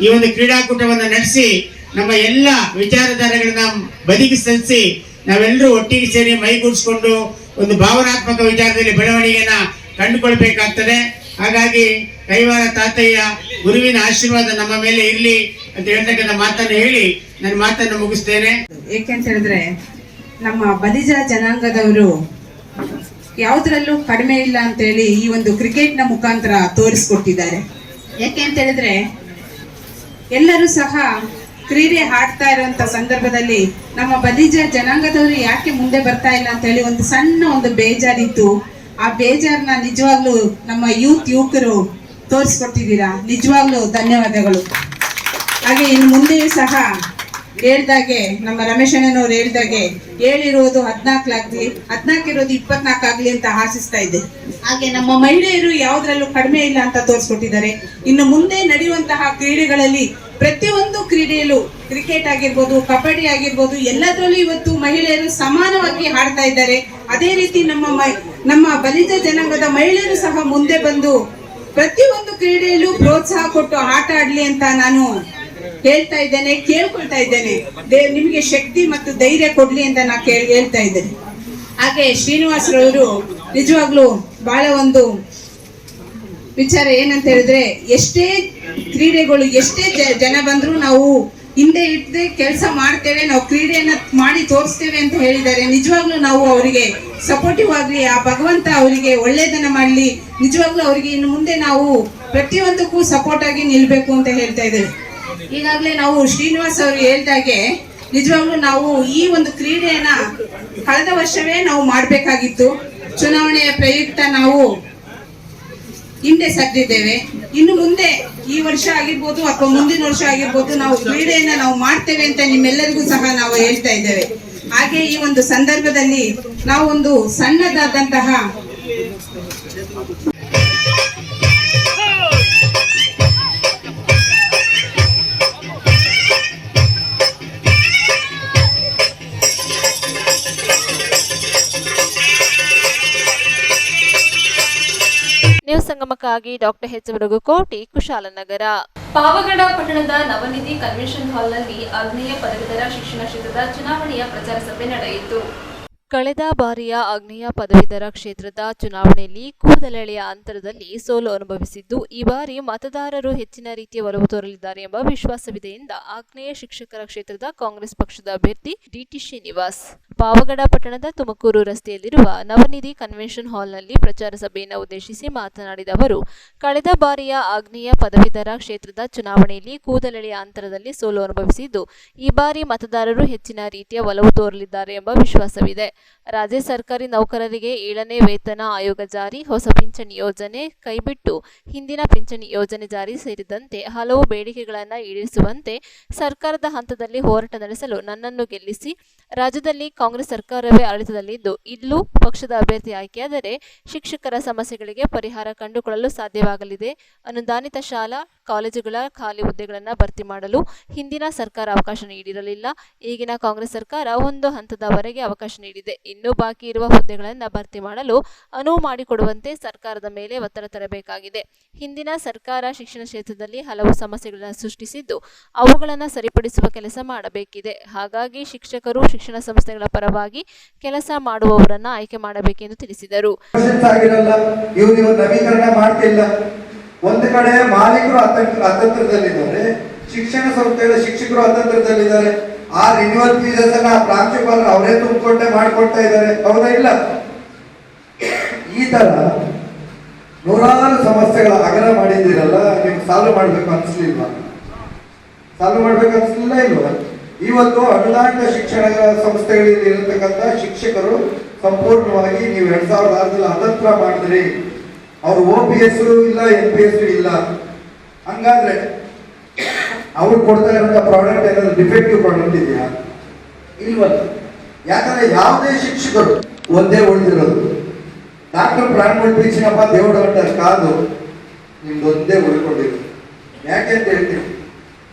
Speaker 5: ಈ ಒಂದು ಕ್ರೀಡಾಕೂಟವನ್ನು ನಡೆಸಿ ನಮ್ಮ ಎಲ್ಲ ವಿಚಾರಧಾರೆಗಳನ್ನ ಬದಿಗೆ ಸಲ್ಲಿಸಿ ನಾವೆಲ್ಲರೂ ಒಟ್ಟಿಗೆ ಸೇರಿ ಮೈಗೂಡಿಸ್ಕೊಂಡು ಒಂದು ಭಾವನಾತ್ಮಕ ವಿಚಾರದಲ್ಲಿ ಬೆಳವಣಿಗೆಯನ್ನ ಕಂಡುಕೊಳ್ಬೇಕಾಗ್ತದೆ. ಹಾಗಾಗಿ ಕೈವಾರ ತಾತಯ್ಯ ಗುರುವಿನ ಆಶೀರ್ವಾದ ನಮ್ಮ ಮೇಲೆ ಇರಲಿ ಅಂತ ಹೇಳ್ತಕ್ಕಂಥ ಮಾತನ್ನು ಹೇಳಿ ನನ್ನ ಮಾತನ್ನು ಮುಗಿಸ್ತೇನೆ.
Speaker 6: ಏಕೆಂತ ಹೇಳಿದ್ರೆ ನಮ್ಮ ಬಲಿಜ ಜನಾಂಗದವರು ಯಾವುದರಲ್ಲೂ ಕಡಿಮೆ ಇಲ್ಲ ಅಂತ ಹೇಳಿ ಈ ಒಂದು ಕ್ರಿಕೆಟ್ನ ಮುಖಾಂತರ ತೋರಿಸ್ಕೊಟ್ಟಿದ್ದಾರೆ. ಯಾಕೆ ಅಂತ ಹೇಳಿದ್ರೆ ಎಲ್ಲರೂ ಸಹ ಕ್ರೀಡೆ ಆಡ್ತಾ ಇರುವಂತ ಸಂದರ್ಭದಲ್ಲಿ ನಮ್ಮ ಬಲಿಜ ಜನಾಂಗದವರು ಯಾಕೆ ಮುಂದೆ ಬರ್ತಾ ಇಲ್ಲ ಅಂತ ಹೇಳಿ ಒಂದು ಸಣ್ಣ ಬೇಜಾರಿತ್ತು. ಆ ಬೇಜಾರನ್ನ ನಿಜವಾಗ್ಲೂ ನಮ್ಮ ಯುವಕರು ತೋರಿಸ್ಕೊಟ್ಟಿದ್ದೀರಾ, ನಿಜವಾಗ್ಲೂ ಧನ್ಯವಾದಗಳು. ಹಾಗೆ ಇನ್ನು ಮುಂದೆಯೂ ಸಹ ಹೇಳ್ದಾಗೆ ನಮ್ಮ ರಮೇಶ್ ಅಣ್ಣನವ್ರು ಹೇಳ್ದಾಗೆ ಹೇಳಿರೋದು 14 ಆಗ್ಲಿ, 14 ಇರೋದು 24 ಆಗ್ಲಿ ಅಂತ ಆಶಿಸ್ತಾ ಇದ್ದೆ. ಹಾಗೆ ನಮ್ಮ ಮಹಿಳೆಯರು ಯಾವುದ್ರಲ್ಲೂ ಕಡಿಮೆ ಇಲ್ಲ ಅಂತ ತೋರಿಸ್ಕೊಟ್ಟಿದ್ದಾರೆ. ಇನ್ನು ಮುಂದೆ ನಡೆಯುವಂತಹ ಕ್ರೀಡೆಗಳಲ್ಲಿ ಪ್ರತಿಯೊಂದು ಕ್ರೀಡೆಯಲ್ಲೂ ಕ್ರಿಕೆಟ್ ಆಗಿರ್ಬೋದು, ಕಬಡ್ಡಿ ಆಗಿರ್ಬೋದು, ಎಲ್ಲದರಲ್ಲೂ ಇವತ್ತು ಮಹಿಳೆಯರು ಸಮಾನವಾಗಿ ಆಡ್ತಾ ಇದ್ದಾರೆ. ಅದೇ ರೀತಿ ನಮ್ಮ ಬಲಿಜ ಜನಾಂಗದ ಮಹಿಳೆಯರು ಸಹ ಮುಂದೆ ಬಂದು ಪ್ರತಿಯೊಂದು ಕ್ರೀಡೆಯಲ್ಲೂ ಪ್ರೋತ್ಸಾಹ ಕೊಟ್ಟು ಆಟ ಆಡ್ಲಿ ಅಂತ ನಾನು ಹೇಳ್ತಾ ಇದ್ದೇನೆ, ಕೇಳ್ಕೊಳ್ತಾ ಇದ್ದೇನೆ. ನಿಮಗೆ ಶಕ್ತಿ ಮತ್ತು ಧೈರ್ಯ ಕೊಡ್ಲಿ ಅಂತ ನಾ ಹೇಳ್ತಾ ಇದ್ದೇನೆ. ಹಾಗೆ ಶ್ರೀನಿವಾಸರವರು ನಿಜವಾಗ್ಲೂ ಬಹಳ ಒಂದು ವಿಚಾರ ಏನಂತ ಹೇಳಿದ್ರೆ, ಎಷ್ಟೇ ಕ್ರೀಡೆಗಳು ಎಷ್ಟೇ ಜನ ಬಂದ್ರು ನಾವು ಹಿಂದೆ ಇಟ್ಟದೆ ಕೆಲಸ ಮಾಡ್ತೇವೆ, ನಾವು ಕ್ರೀಡೆಯನ್ನ ಮಾಡಿ ತೋರಿಸ್ತೇವೆ ಅಂತ ಹೇಳಿದ್ದಾರೆ. ನಿಜವಾಗ್ಲೂ ನಾವು ಅವರಿಗೆ ಸಪೋರ್ಟಿವ್ ಆಗ್ಲಿ, ಆ ಭಗವಂತ ಅವರಿಗೆ ಒಳ್ಳೇದನ್ನ ಮಾಡ್ಲಿ. ನಿಜವಾಗ್ಲೂ ಅವರಿಗೆ ಇನ್ನು ಮುಂದೆ ನಾವು ಪ್ರತಿಯೊಂದಕ್ಕೂ ಸಪೋರ್ಟ್ ಆಗಿ ನಿಲ್ಬೇಕು ಅಂತ ಹೇಳ್ತಾ ಇದ್ದೇವೆ. ಈಗಾಗಲೇ ನಾವು ಶ್ರೀನಿವಾಸ್ ಅವರು ಹೇಳ್ದಾಗೆ ನಿಜವಾಗ್ಲೂ ನಾವು ಈ ಒಂದು ಕ್ರೀಡೆಯನ್ನ ಕಳೆದ ವರ್ಷವೇ ನಾವು ಮಾಡಬೇಕಾಗಿತ್ತು. ಚುನಾವಣೆಯ ಪ್ರಯುಕ್ತ ನಾವು ಹಿಂದೆ ಸರಿದಿದ್ದೇವೆ. ಇನ್ನು ಮುಂದೆ ಈ ವರ್ಷ ಆಗಿರ್ಬೋದು ಅಥವಾ ಮುಂದಿನ ವರ್ಷ ಆಗಿರ್ಬೋದು ನಾವು ಕ್ರೀಡೆಯನ್ನ ನಾವು ಮಾಡ್ತೇವೆ ಅಂತ ನಿಮ್ಮೆಲ್ಲರಿಗೂ ಸಹ ನಾವು ಹೇಳ್ತಾ ಇದ್ದೇವೆ. ಹಾಗೆ ಈ ಒಂದು ಸಂದರ್ಭದಲ್ಲಿ ನಾವು ಒಂದು ಸಣ್ಣದಾದಂತಹ
Speaker 1: ನ್ಯೂಸ್ ಸಂಗಮಕ್ಕಾಗಿ ಡಾಕ್ಟರ್ ಎಚ್ ಮುರುಗುಕೋಟಿ, ಕುಶಾಲನಗರ. ಪಾವಗಡ ಪಟ್ಟಣದ ನವನಿಧಿ ಕನ್ವೆನ್ಷನ್ ಹಾಲ್ನಲ್ಲಿ ಆಗ್ನೇಯ ಪದವೀಧರ ಶಿಕ್ಷಣ ಕ್ಷೇತ್ರದ ಚುನಾವಣೆಯ ಪ್ರಚಾರ ಸಭೆ ನಡೆಯಿತು. ಕಳೆದ ಬಾರಿಯ ಆಗ್ನೇಯ ಪದವೀಧರ ಕ್ಷೇತ್ರದ ಚುನಾವಣೆಯಲ್ಲಿ ಕೂದಲೆಳೆಯ ಅಂತರದಲ್ಲಿ ಸೋಲು ಅನುಭವಿಸಿದ್ದು, ಈ ಬಾರಿ ಮತದಾರರು ಹೆಚ್ಚಿನ ರೀತಿಯ ಒಲವು ತೋರಲಿದ್ದಾರೆ ಎಂಬ ವಿಶ್ವಾಸವಿದೆ ಎಂದ ಆಗ್ನೇಯ ಶಿಕ್ಷಕರ ಕ್ಷೇತ್ರದ ಕಾಂಗ್ರೆಸ್ ಪಕ್ಷದ ಅಭ್ಯರ್ಥಿ ಡಿಟಿ ಶ್ರೀನಿವಾಸ್. ಪಾವಗಡ ಪಟ್ಟಣದ ತುಮಕೂರು ರಸ್ತೆಯಲ್ಲಿರುವ ನವನಿಧಿ ಕನ್ವೆನ್ಷನ್ ಹಾಲ್ನಲ್ಲಿ ಪ್ರಚಾರ ಸಭೆಯನ್ನು ಉದ್ದೇಶಿಸಿ ಮಾತನಾಡಿದ ಅವರು, ಕಳೆದ ಬಾರಿಯ ಆಗ್ನೇಯ ಪದವೀಧರ ಕ್ಷೇತ್ರದ ಚುನಾವಣೆಯಲ್ಲಿ ಕೂದಲೆಳೆಯ ಅಂತರದಲ್ಲಿ ಸೋಲು ಅನುಭವಿಸಿದ್ದು, ಈ ಬಾರಿ ಮತದಾರರು ಹೆಚ್ಚಿನ ರೀತಿಯ ಒಲವು ತೋರಲಿದ್ದಾರೆ ಎಂಬ ವಿಶ್ವಾಸವಿದೆ. ರಾಜ್ಯ ಸರ್ಕಾರಿ ನೌಕರರಿಗೆ 7ನೇ ವೇತನ ಆಯೋಗ ಜಾರಿ, ಹೊಸ ಪಿಂಚಣಿ ಯೋಜನೆ ಕೈಬಿಟ್ಟು ಹಿಂದಿನ ಪಿಂಚಣಿ ಯೋಜನೆ ಜಾರಿ ಸೇರಿದಂತೆ ಹಲವು ಬೇಡಿಕೆಗಳನ್ನು ಈಡೇರಿಸುವಂತೆ ಸರ್ಕಾರದ ಹಂತದಲ್ಲಿ ಹೋರಾಟ ನಡೆಸಲು ನನ್ನನ್ನು ಗೆಲ್ಲಿಸಿ. ರಾಜ್ಯದಲ್ಲಿ ಕಾಂಗ್ರೆಸ್ ಸರ್ಕಾರವೇ ಆಡಳಿತದಲ್ಲಿದ್ದು, ಇಲ್ಲೂ ಪಕ್ಷದ ಅಭ್ಯರ್ಥಿ ಆಯ್ಕೆಯಾದರೆ ಶಿಕ್ಷಕರ ಸಮಸ್ಯೆಗಳಿಗೆ ಪರಿಹಾರ ಕಂಡುಕೊಳ್ಳಲು ಸಾಧ್ಯವಾಗಲಿದೆ. ಅನುದಾನಿತ ಶಾಲಾ ಕಾಲೇಜುಗಳ ಖಾಲಿ ಹುದ್ದೆಗಳನ್ನು ಭರ್ತಿ ಮಾಡಲು ಹಿಂದಿನ ಸರ್ಕಾರ ಅವಕಾಶ ನೀಡಿರಲಿಲ್ಲ. ಈಗಿನ ಕಾಂಗ್ರೆಸ್ ಸರ್ಕಾರ ಒಂದು ಹಂತದವರೆಗೆ ಅವಕಾಶ ನೀಡಿದೆ. ಇನ್ನೂ ಬಾಕಿ ಇರುವ ಹುದ್ದೆಗಳನ್ನು ಭರ್ತಿ ಮಾಡಲು ಅನುವು ಮಾಡಿಕೊಡುವಂತೆ ಸರ್ಕಾರದ ಮೇಲೆ ಒತ್ತಡ ತರಬೇಕಾಗಿದೆ. ಹಿಂದಿನ ಸರ್ಕಾರ ಶಿಕ್ಷಣ ಕ್ಷೇತ್ರದಲ್ಲಿ ಹಲವು ಸಮಸ್ಯೆಗಳನ್ನು ಸೃಷ್ಟಿಸಿದ್ದು, ಅವುಗಳನ್ನು ಸರಿಪಡಿಸುವ ಕೆಲಸ ಮಾಡಬೇಕಿದೆ. ಹಾಗಾಗಿ ಶಿಕ್ಷಕರು ಶಿಕ್ಷಣ ಸಂಸ್ಥೆಗಳ ಪರವಾಗಿ ಕೆಲಸ ಮಾಡುವವರನ್ನು ಆಯ್ಕೆ ಮಾಡಬೇಕೆಂದು ತಿಳಿಸಿದರು.
Speaker 7: ನವೀಕರಣ ಮಾಡ್ತಿಲ್ಲ. ಒಂದು ಕಡೆ ಮಾಲೀಕರು ಅತಂತ್ರದಲ್ಲಿದ್ದಾರೆ, ಶಿಕ್ಷಣ ಸಂಸ್ಥೆಗಳ ಶಿಕ್ಷಕರು ಅತಂತ್ರದಲ್ಲಿದ್ದಾರೆ. ಆ ರಿನ್ಯೂವಲ್ ಫೀಸಸ್ ಅನ್ನ ಪ್ರಾಂಶುಪಾಲರು ಅವರೇ ತುಂಬಿಕೊಂಡೇ ಮಾಡಿಕೊಡ್ತಾ ಇದ್ದಾರೆ, ಹೌದಾ ಇಲ್ಲ? ಈ ತರ ನೂರಾರು ಸಮಸ್ಯೆಗಳ ಅಗರ ಮಾಡಿದ್ದೀರಲ್ಲ, ನಿಮ್ಗೆ ಸಾಲ್ವ್ ಮಾಡ್ಬೇಕು ಅನ್ಸ್ಲಿಲ್ವಾ? ಸಾಲ್ವ್ ಮಾಡ್ಬೇಕು ಅನ್ಸ್ಲಿಲ್ಲ ಇಲ್ವಾ? ಇವತ್ತು ಅನುದಾನಿತ ಶಿಕ್ಷಣ ಸಂಸ್ಥೆಗಳಲ್ಲಿ ಇರತಕ್ಕಂಥ ಶಿಕ್ಷಕರು ಸಂಪೂರ್ಣವಾಗಿ ನೀವು 2006ರಲ್ಲಿ ಅತಂತ್ರ ಮಾಡಿದ್ರಿ. ಅವ್ರು OPS ಇಲ್ಲ, NPS ಇಲ್ಲ. ಹಂಗಾದ್ರೆ ಅವ್ರು ಕೊಡ್ತಾ ಇರೋ ಪ್ರಾಡಕ್ಟ್ ಏನಾದ್ರು ಡಿಫೆಕ್ಟಿವ್ ಪ್ರಾಡಕ್ಟ್ ಇದೆಯಾ? ಇಲ್ವಲ್ಲ. ಯಾಕಂದ್ರೆ ಯಾವುದೇ ಶಿಕ್ಷಕರು ಒಂದೇ ಉಳಿದಿರೋದು. ಡಾಕ್ಟರ್ ಪ್ರಾಣಮೂಲ್ ಪೀಚಿನಪ್ಪ ದೇವಡ ಕಾದು ನಿಮ್ದು ಒಂದೇ ಉಳ್ಕೊಂಡಿರೋದು. ಯಾಕೆ ಅಂತ ಹೇಳ್ತೀನಿ,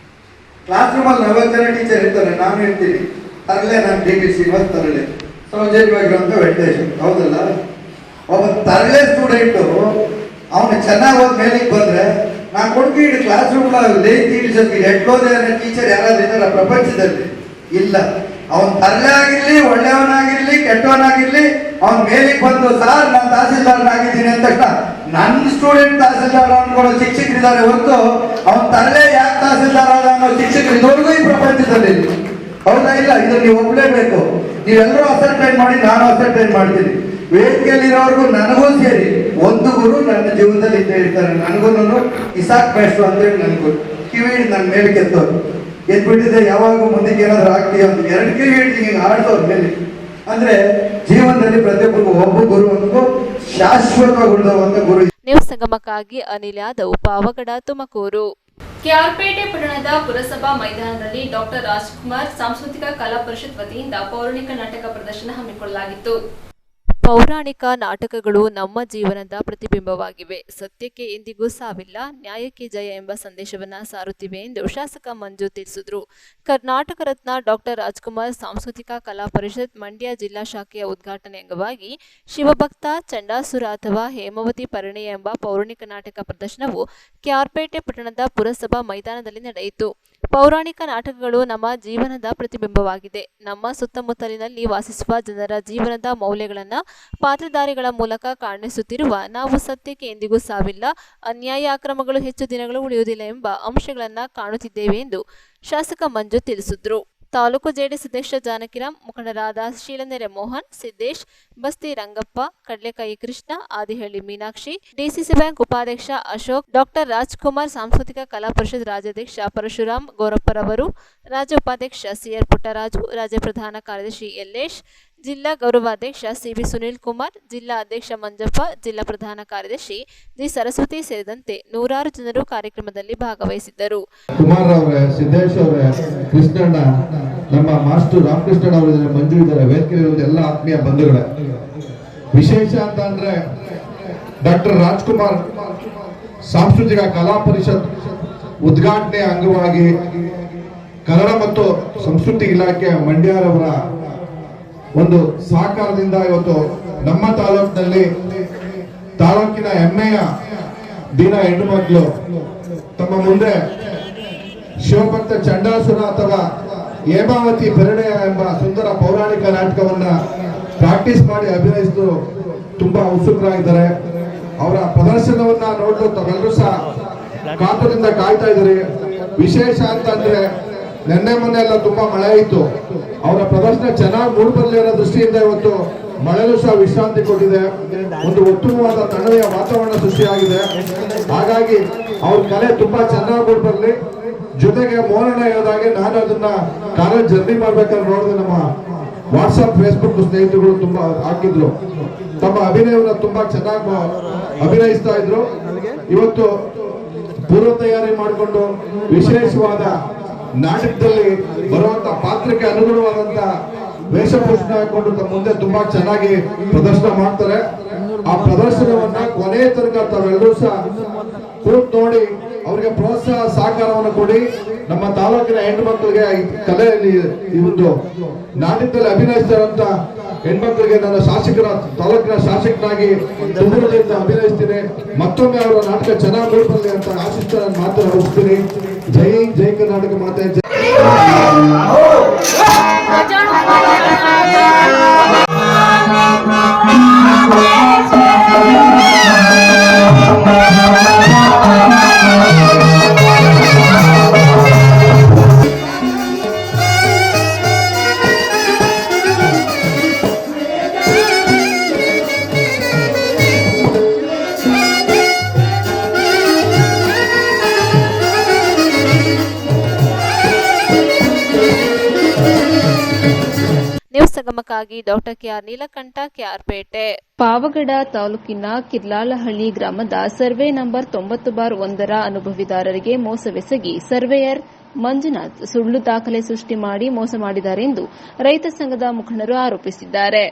Speaker 7: ಕ್ಲಾಸ್ ರೂಮಲ್ಲಿ 40 ಜನ ಟೀಚರ್ ಇರ್ತಾರೆ. ನಾನು ಹೇಳ್ತೀನಿ ತರಲೆ, ನಾನು DT ಶ್ರೀನಿವಾಸ್ ತರಲೆ. ಸೌಂದರ್ಯವಾಗಿರುವಂಥ ವೆಂಟಿಲೇಷನ್. ಹೌದಲ್ಲ, ಒಬ್ಬ ತರಲೆ ಸ್ಟೂಡೆಂಟು ಅವನು ಚೆನ್ನಾಗಿ ಹೋದ ಮೇಲಿಗೆ ಬಂದರೆ ನಾನು ಕೊಡ್ತೀವಿ ಇಡೀ ಕ್ಲಾಸ್ ರೂಮ್ಗಳಲ್ಲಿ ತೀರ್ಸೋದು ಎಟ್ಲೋದೇ ಟೀಚರ್ ಯಾರಾದ್ರೂ ಇದ್ದಾರ ಪ್ರಪಂಚದಲ್ಲಿ? ಇಲ್ಲ. ಅವನು ತರಲೆ ಆಗಿರ್ಲಿ, ಒಳ್ಳೆಯವನಾಗಿರ್ಲಿ, ಕೆಟ್ಟವನಾಗಿರ್ಲಿ, ಅವನ ಮೇಲಿಗೆ ಬಂದು ಸಾರ್ ನಾನು ತಹಸೀಲ್ದಾರ್ನಾಗಿದ್ದೀನಿ ಅಂತ ತಕ್ಷಣ ನನ್ನ ಸ್ಟೂಡೆಂಟ್ ತಹಸೀಲ್ದಾರ್ ಅನ್ಕೊಳ್ಳೋ ಶಿಕ್ಷಕರಿದ್ದಾರೆ ಹೊರತು ಅವನ ತರಲೆ ಯಾಕೆ ತಹಸೀಲ್ದಾರ್ ಆದ ಅನ್ನೋ ಶಿಕ್ಷಕರು ಇದುವರೆಗೂ ಈ ಪ್ರಪಂಚದಲ್ಲಿ. ಹೌದಾ? ಇಲ್ಲ. ಇದು ನೀವು ಒಪ್ಲೇಬೇಕು. ನೀವೆಲ್ಲರೂ ಅಸರ್ಟೈನ್ ಮಾಡಿ, ನಾನು ಅಸರ್ಟೈನ್ ಮಾಡ್ತೀನಿ. ವೇದಿಕೆಯಲ್ಲಿರೋರ್ಗು ನನಗೂ ಸೇರಿ ಒಂದು ಗುರು ನನ್ನ ಜೀವನದಲ್ಲಿ ಇದ್ದೇ ಇರ್ತಾರೆ. ನನಗೂ ಇಸಾಕ್ ಮೇಷ್ಟ್ರು ಅಂತೇಳಿ ನನಗೂ ಕಿವಿ ನನ್ನ ಮೇಲೆ ಕೆತ್ತೋರು ಎದ್ಬಿಟ್ಟಿದೆ. ಯಾವಾಗ ಮುಂದಕ್ಕೆ ಏನಾದ್ರು ಆಗ್ತೀಯ ಅಂತ 2 ಕಿವಿ ಹಿಡಿದು ಹಿಂಗೆ ಆಡ್ಸೋರ್ ಮೇಲೆ. ಅಂದ್ರೆ ಜೀವನದಲ್ಲಿ ಪ್ರತಿಯೊಬ್ಬರಿಗೂ ಒಬ್ಬ ಗುರು ಅನ್ನೋದು ಶಾಶ್ವತವಾಗಿ ಉಳಿದವಂತ ಗುರು.
Speaker 1: ನ್ಯೂಸ್ ಸಂಗಮಕ್ಕಾಗಿ ಅನಿಲ್ ಯಾದವ್, ಪಾವಗಡ, ತುಮಕೂರು. ಕೆಆರ್ಪೇಟೆ ಪಟ್ಟಣದ ಪುರಸಭಾ ಮೈದಾನದಲ್ಲಿ ಡಾಕ್ಟರ್ ರಾಜ್ಕುಮಾರ್ ಸಾಂಸ್ಕೃತಿಕ ಕಲಾ ಪರಿಷತ್ ವತಿಯಿಂದ ಪೌರಾಣಿಕ ನಾಟಕ ಪ್ರದರ್ಶನ ಹಮ್ಮಿಕೊಳ್ಳಲಾಗಿತ್ತು. ಪೌರಾಣಿಕ ನಾಟಕಗಳು ನಮ್ಮ ಜೀವನದ ಪ್ರತಿಬಿಂಬವಾಗಿವೆ. ಸತ್ಯಕ್ಕೆ ಎಂದಿಗೂ ಸಾವಿಲ್ಲ, ನ್ಯಾಯಕ್ಕೆ ಜಯ ಎಂಬ ಸಂದೇಶವನ್ನು ಸಾರುತ್ತಿವೆ ಎಂದು ಶಾಸಕ ಮಂಜು ತಿಳಿಸಿದರು. ಕರ್ನಾಟಕ ರತ್ನ ಡಾಕ್ಟರ್ ರಾಜ್ಕುಮಾರ್ ಸಾಂಸ್ಕೃತಿಕ ಕಲಾ ಪರಿಷತ್ ಮಂಡ್ಯ ಜಿಲ್ಲಾ ಶಾಖೆಯ ಉದ್ಘಾಟನೆ ಅಂಗವಾಗಿ ಶಿವಭಕ್ತ, ಚಂಡಾಸುರ ಅಥವಾ ಹೇಮಾವತಿ ಪರಿಣಯ ಎಂಬ ಪೌರಾಣಿಕ ನಾಟಕ ಪ್ರದರ್ಶನವು ಕೆಆರ್ಪೇಟೆ ಪಟ್ಟಣದ ಪುರಸಭಾ ಮೈದಾನದಲ್ಲಿ ನಡೆಯಿತು. ಪೌರಾಣಿಕ ನಾಟಕಗಳು ನಮ್ಮ ಜೀವನದ ಪ್ರತಿಬಿಂಬವಾಗಿದೆ. ನಮ್ಮ ಸುತ್ತಮುತ್ತಲಿನಲ್ಲಿ ವಾಸಿಸುವ ಜನರ ಜೀವನದ ಮೌಲ್ಯಗಳನ್ನು ಪಾತ್ರಧಾರಿಗಳ ಮೂಲಕ ಕಾಣಿಸುತ್ತಿರುವ ನಾವು ಸತ್ಯಕ್ಕೆ ಎಂದಿಗೂ ಸಾವಿಲ್ಲ, ಅನ್ಯಾಯ ಅಕ್ರಮಗಳು ಹೆಚ್ಚು ದಿನಗಳು ಉಳಿಯುವುದಿಲ್ಲ ಎಂಬ ಅಂಶಗಳನ್ನು ಕಾಣುತ್ತಿದ್ದೇವೆ ಎಂದು ಶಾಸಕ ಮಂಜು ತಿಳಿಸಿದರು. ತಾಲೂಕು ಜೆಡಿಎಸ್ ಅಧ್ಯಕ್ಷ ಜಾನಕಿರಾಮ್, ಮುಖಂಡರಾದ ಶೀಲನೆರೆ ಮೋಹನ್, ಸಿದ್ದೇಶ್, ಬಸ್ತಿ ರಂಗಪ್ಪ, ಕಡ್ಲೆಕಾಯಿ ಕೃಷ್ಣ, ಆದಿಹಳ್ಳಿ ಮೀನಾಕ್ಷಿ, ಡಿಸಿಸಿ ಬ್ಯಾಂಕ್ ಉಪಾಧ್ಯಕ್ಷ ಅಶೋಕ್, ಡಾಕ್ಟರ್ ರಾಜ್ಕುಮಾರ್ ಸಾಂಸ್ಕೃತಿಕ ಕಲಾ ಪರಿಷತ್ ರಾಜ್ಯಾಧ್ಯಕ್ಷ ಪರಶುರಾಮ್ ಗೌರಪ್ಪರವರು, ರಾಜ್ಯ ಉಪಾಧ್ಯಕ್ಷ ಸಿಆರ್ ಪುಟ್ಟರಾಜು, ರಾಜ್ಯ ಪ್ರಧಾನ ಕಾರ್ಯದರ್ಶಿ ಯಲ್ಲೇಶ್, ಜಿಲ್ಲಾ ಗೌರವಾಧ್ಯಕ್ಷ ಸಿವಿ ಸುನೀಲ್ ಕುಮಾರ್, ಜಿಲ್ಲಾ ಅಧ್ಯಕ್ಷ ಮಂಜಪ್ಪ, ಜಿಲ್ಲಾ ಪ್ರಧಾನ ಕಾರ್ಯದರ್ಶಿ ಜಿ ಸರಸ್ವತಿ ಸೇರಿದಂತೆ ನೂರಾರು ಜನರು ಕಾರ್ಯಕ್ರಮದಲ್ಲಿ ಭಾಗವಹಿಸಿದ್ದರು.
Speaker 8: ಕುಮಾರ್ ಅವರೇ, ಸಿದ್ದೇಶ್ ಅವರೇ, ಕೃಷ್ಣಣ್ಣ, ನಮ್ಮ ಮಾಸ್ಟರ್ ರಾಮಕೃಷ್ಣಣ್ಣ ಅವರಿದ್ದಾರೆ, ಮಂಜು ಇದ್ದಾರೆ, ವೇದಿಕೆ ಎಲ್ಲ ಆತ್ಮೀಯ ಬಂಧುಗಳೇ. ವಿಶೇಷ ಅಂತ ಅಂದ್ರೆ ಡಾಕ್ಟರ್ ರಾಜ್ಕುಮಾರ್ ಸಾಂಸ್ಕೃತಿಕ ಕಲಾ ಪರಿಷತ್ ಉದ್ಘಾಟನೆ ಅಂಗವಾಗಿ ಕನ್ನಡ ಮತ್ತು ಸಂಸ್ಕೃತಿ ಇಲಾಖೆ ಮಂಡ್ಯರವರ ಒಂದು ಸಹಕಾರದಿಂದ ಇವತ್ತು ನಮ್ಮ ತಾಲೂಕಿನ ಹೆಮ್ಮೆಯ ದೀನ ಹೆಣ್ಣು ಮಕ್ಕಳು ತಮ್ಮ ಮುಂದೆ ಶಿವಭಕ್ತ ಚಂಡಾಸುರ ಅಥವಾ ಹೇಮಾವತಿ ಪರಿಣಯ ಎಂಬ ಸುಂದರ ಪೌರಾಣಿಕ ನಾಟಕವನ್ನ ಪ್ರಾಕ್ಟೀಸ್ ಮಾಡಿ ಅಭಿನಯಿಸಲು ತುಂಬಾ ಉತ್ಸುಕರಾಗಿದ್ದಾರೆ. ಅವರ ಪ್ರದರ್ಶನವನ್ನ ನೋಡಲು ತಾವೆಲ್ಲರೂ ಸಹ ಕಾತುರದಿಂದ ಕಾಯ್ತಾ ಇದ್ದಾರೆ. ವಿಶೇಷ ಅಂತಂದ್ರೆ ನೆನ್ನೆ ಮೊನ್ನೆ ಎಲ್ಲ ತುಂಬಾ ಮಳೆ ಇತ್ತು. ಅವರ ಪ್ರದರ್ಶನ ಚೆನ್ನಾಗಿ ಮೂಡಿ ಬರಲಿ ಅನ್ನೋ ದೃಷ್ಟಿಯಿಂದ ಇವತ್ತು ಮಳೆನೂ ಸಹ ವಿಶ್ರಾಂತಿ ಕೊಟ್ಟಿದೆ. ಒಂದು ಉತ್ತಮವಾದ ತಣ್ಣನೆಯ ವಾತಾವರಣ ಸೃಷ್ಟಿಯಾಗಿದೆ. ಹಾಗಾಗಿ ಅವ್ರ ಕಲೆ ತುಂಬಾ ಚೆನ್ನಾಗಿ ಮೂಡಿ ಬರಲಿ. ಜೊತೆಗೆ ಮೋಹನ ಹೇಳಿದಾಗೆ ನಾನು ಅದನ್ನ ಕಾಲೇಜ್ ಜರ್ನಿ ಮಾಡ್ಬೇಕಾದ್ರೆ ನೋಡಿದೆ, ನಮ್ಮ ವಾಟ್ಸ್ಆಪ್ ಫೇಸ್ಬುಕ್ ಸ್ನೇಹಿತರುಗಳು ತುಂಬಾ ಹಾಕಿದ್ರು. ತಮ್ಮ ಅಭಿನಯವನ್ನ ತುಂಬಾ ಚೆನ್ನಾಗಿ ಅಭಿನಯಿಸ್ತಾ ಇದ್ರು. ಇವತ್ತು ಪೂರ್ವ ತಯಾರಿ ಮಾಡಿಕೊಂಡು ವಿಶೇಷವಾದ ನಾಟಕದಲ್ಲಿ ಬರುವಂತ ಪಾತ್ರಕ್ಕೆ ಅನುಗುಣವಾದಂತ ವೇಷಭೂಷಣ ಹಾಕೊಂಡು ತಮ್ಮ ಮುಂದೆ ತುಂಬಾ ಚೆನ್ನಾಗಿ ಪ್ರದರ್ಶನ ಮಾಡ್ತಾರೆ. ಆ ಪ್ರದರ್ಶನವನ್ನ ಕೊನೆಯ ತನಕ ತಾವೆಲ್ಲರೂ ಸಹ ಕೂತ್ ನೋಡಿ ಅವರಿಗೆ ಪ್ರೋತ್ಸಾಹ ಸಹಕಾರವನ್ನು ಕೊಡಿ. ನಮ್ಮ ತಾಲೂಕಿನ ಹೆಣ್ಣು ಮಕ್ಕಳಿಗೆ ಕಲೆಯಲ್ಲಿ ಈ ಒಂದು ನಾಟಕದಲ್ಲಿ ಅಭಿನಯಿಸಿದಂತ ಹೆಣ್ಮಕ್ಳಿಗೆ ನನ್ನ ತಾಲೂಕಿನ ಶಾಸಕನಾಗಿ ತುಮಕೂರಿನಿಂದ ಅಭಿನಯಿಸ್ತೀನಿ. ಮತ್ತೊಮ್ಮೆ ಅವರ ನಾಟಕ ಚೆನ್ನಾಗಿ ಮೂಡಿಬರಲಿ ಅಂತ ಆಶಿಸ್ತಾ ನಾನು ಮಾತನ್ನು ಮುಗಿಸ್ತೀನಿ. ಜೈ ಹಿಂದ್, ಜೈ ಕರ್ನಾಟಕ ಮಾತೆ.
Speaker 1: ನ್ಯೂಸ್ ಸಂಗಮಕ್ಕಾಗಿ ಡಾಕ್ಟರ್ ಕೆಆರ್ ನೀಲಕಂಠ, ಕೆಆರ್ಪೇಟೆ. ಪಾವಗಡ ತಾಲೂಕಿನ ಕಿರ್ಲಾಲಹಳ್ಳಿ ಗ್ರಾಮದ ಸರ್ವೆ ನಂಬರ್ 90/1 ಅನುಭವಿದಾರರಿಗೆ ಮೋಸವೆಸಗಿ ಸರ್ವೇಯರ್ ಮಂಜುನಾಥ್ ಸುಳ್ಳು ದಾಖಲೆ ಸೃಷ್ಟಿ ಮಾಡಿ ಮೋಸ ಮಾಡಿದ್ದಾರೆ ಎಂದು ರೈತ ಸಂಘದ ಮುಖಂಡರು ಆರೋಪಿಸಿದ್ದಾರೆ.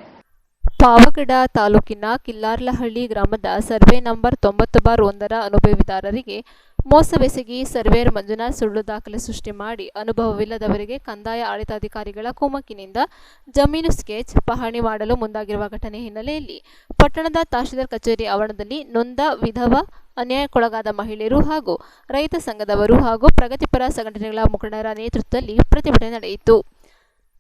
Speaker 1: ಪಾವಗಡ ತಾಲೂಕಿನ ಕಿಲ್ಲಾರ್ಲಹಳ್ಳಿ ಗ್ರಾಮದ ಸರ್ವೆ ನಂಬರ್ 90/1 ಅನುಭವಿದಾರರಿಗೆ ಮೋಸವೆಸಗಿ ಸರ್ವೇರ್ ಮಂಜುನಾಥ್ ಸುಳ್ಳು ದಾಖಲೆ ಸೃಷ್ಟಿ ಮಾಡಿ ಅನುಭವವಿಲ್ಲದವರಿಗೆ ಕಂದಾಯ ಆಡಳಿತಾಧಿಕಾರಿಗಳ ಕುಮ್ಮಕ್ಕಿನಿಂದ ಜಮೀನು ಸ್ಕೆಚ್ ಪಹಣಿ ಮಾಡಲು ಮುಂದಾಗಿರುವ ಘಟನೆ ಹಿನ್ನೆಲೆಯಲ್ಲಿ ಪಟ್ಟಣದ ತಹಶೀಲ್ದಾರ್ ಕಚೇರಿ ಆವರಣದಲ್ಲಿ ನೊಂದ ವಿಧವಾ ಅನ್ಯಾಯಕ್ಕೊಳಗಾದ ಮಹಿಳೆಯರು ಹಾಗೂ ರೈತ ಸಂಘದವರು ಹಾಗೂ ಪ್ರಗತಿಪರ ಸಂಘಟನೆಗಳ ಮುಖಂಡರ ನೇತೃತ್ವದಲ್ಲಿ ಪ್ರತಿಭಟನೆ ನಡೆಯಿತು.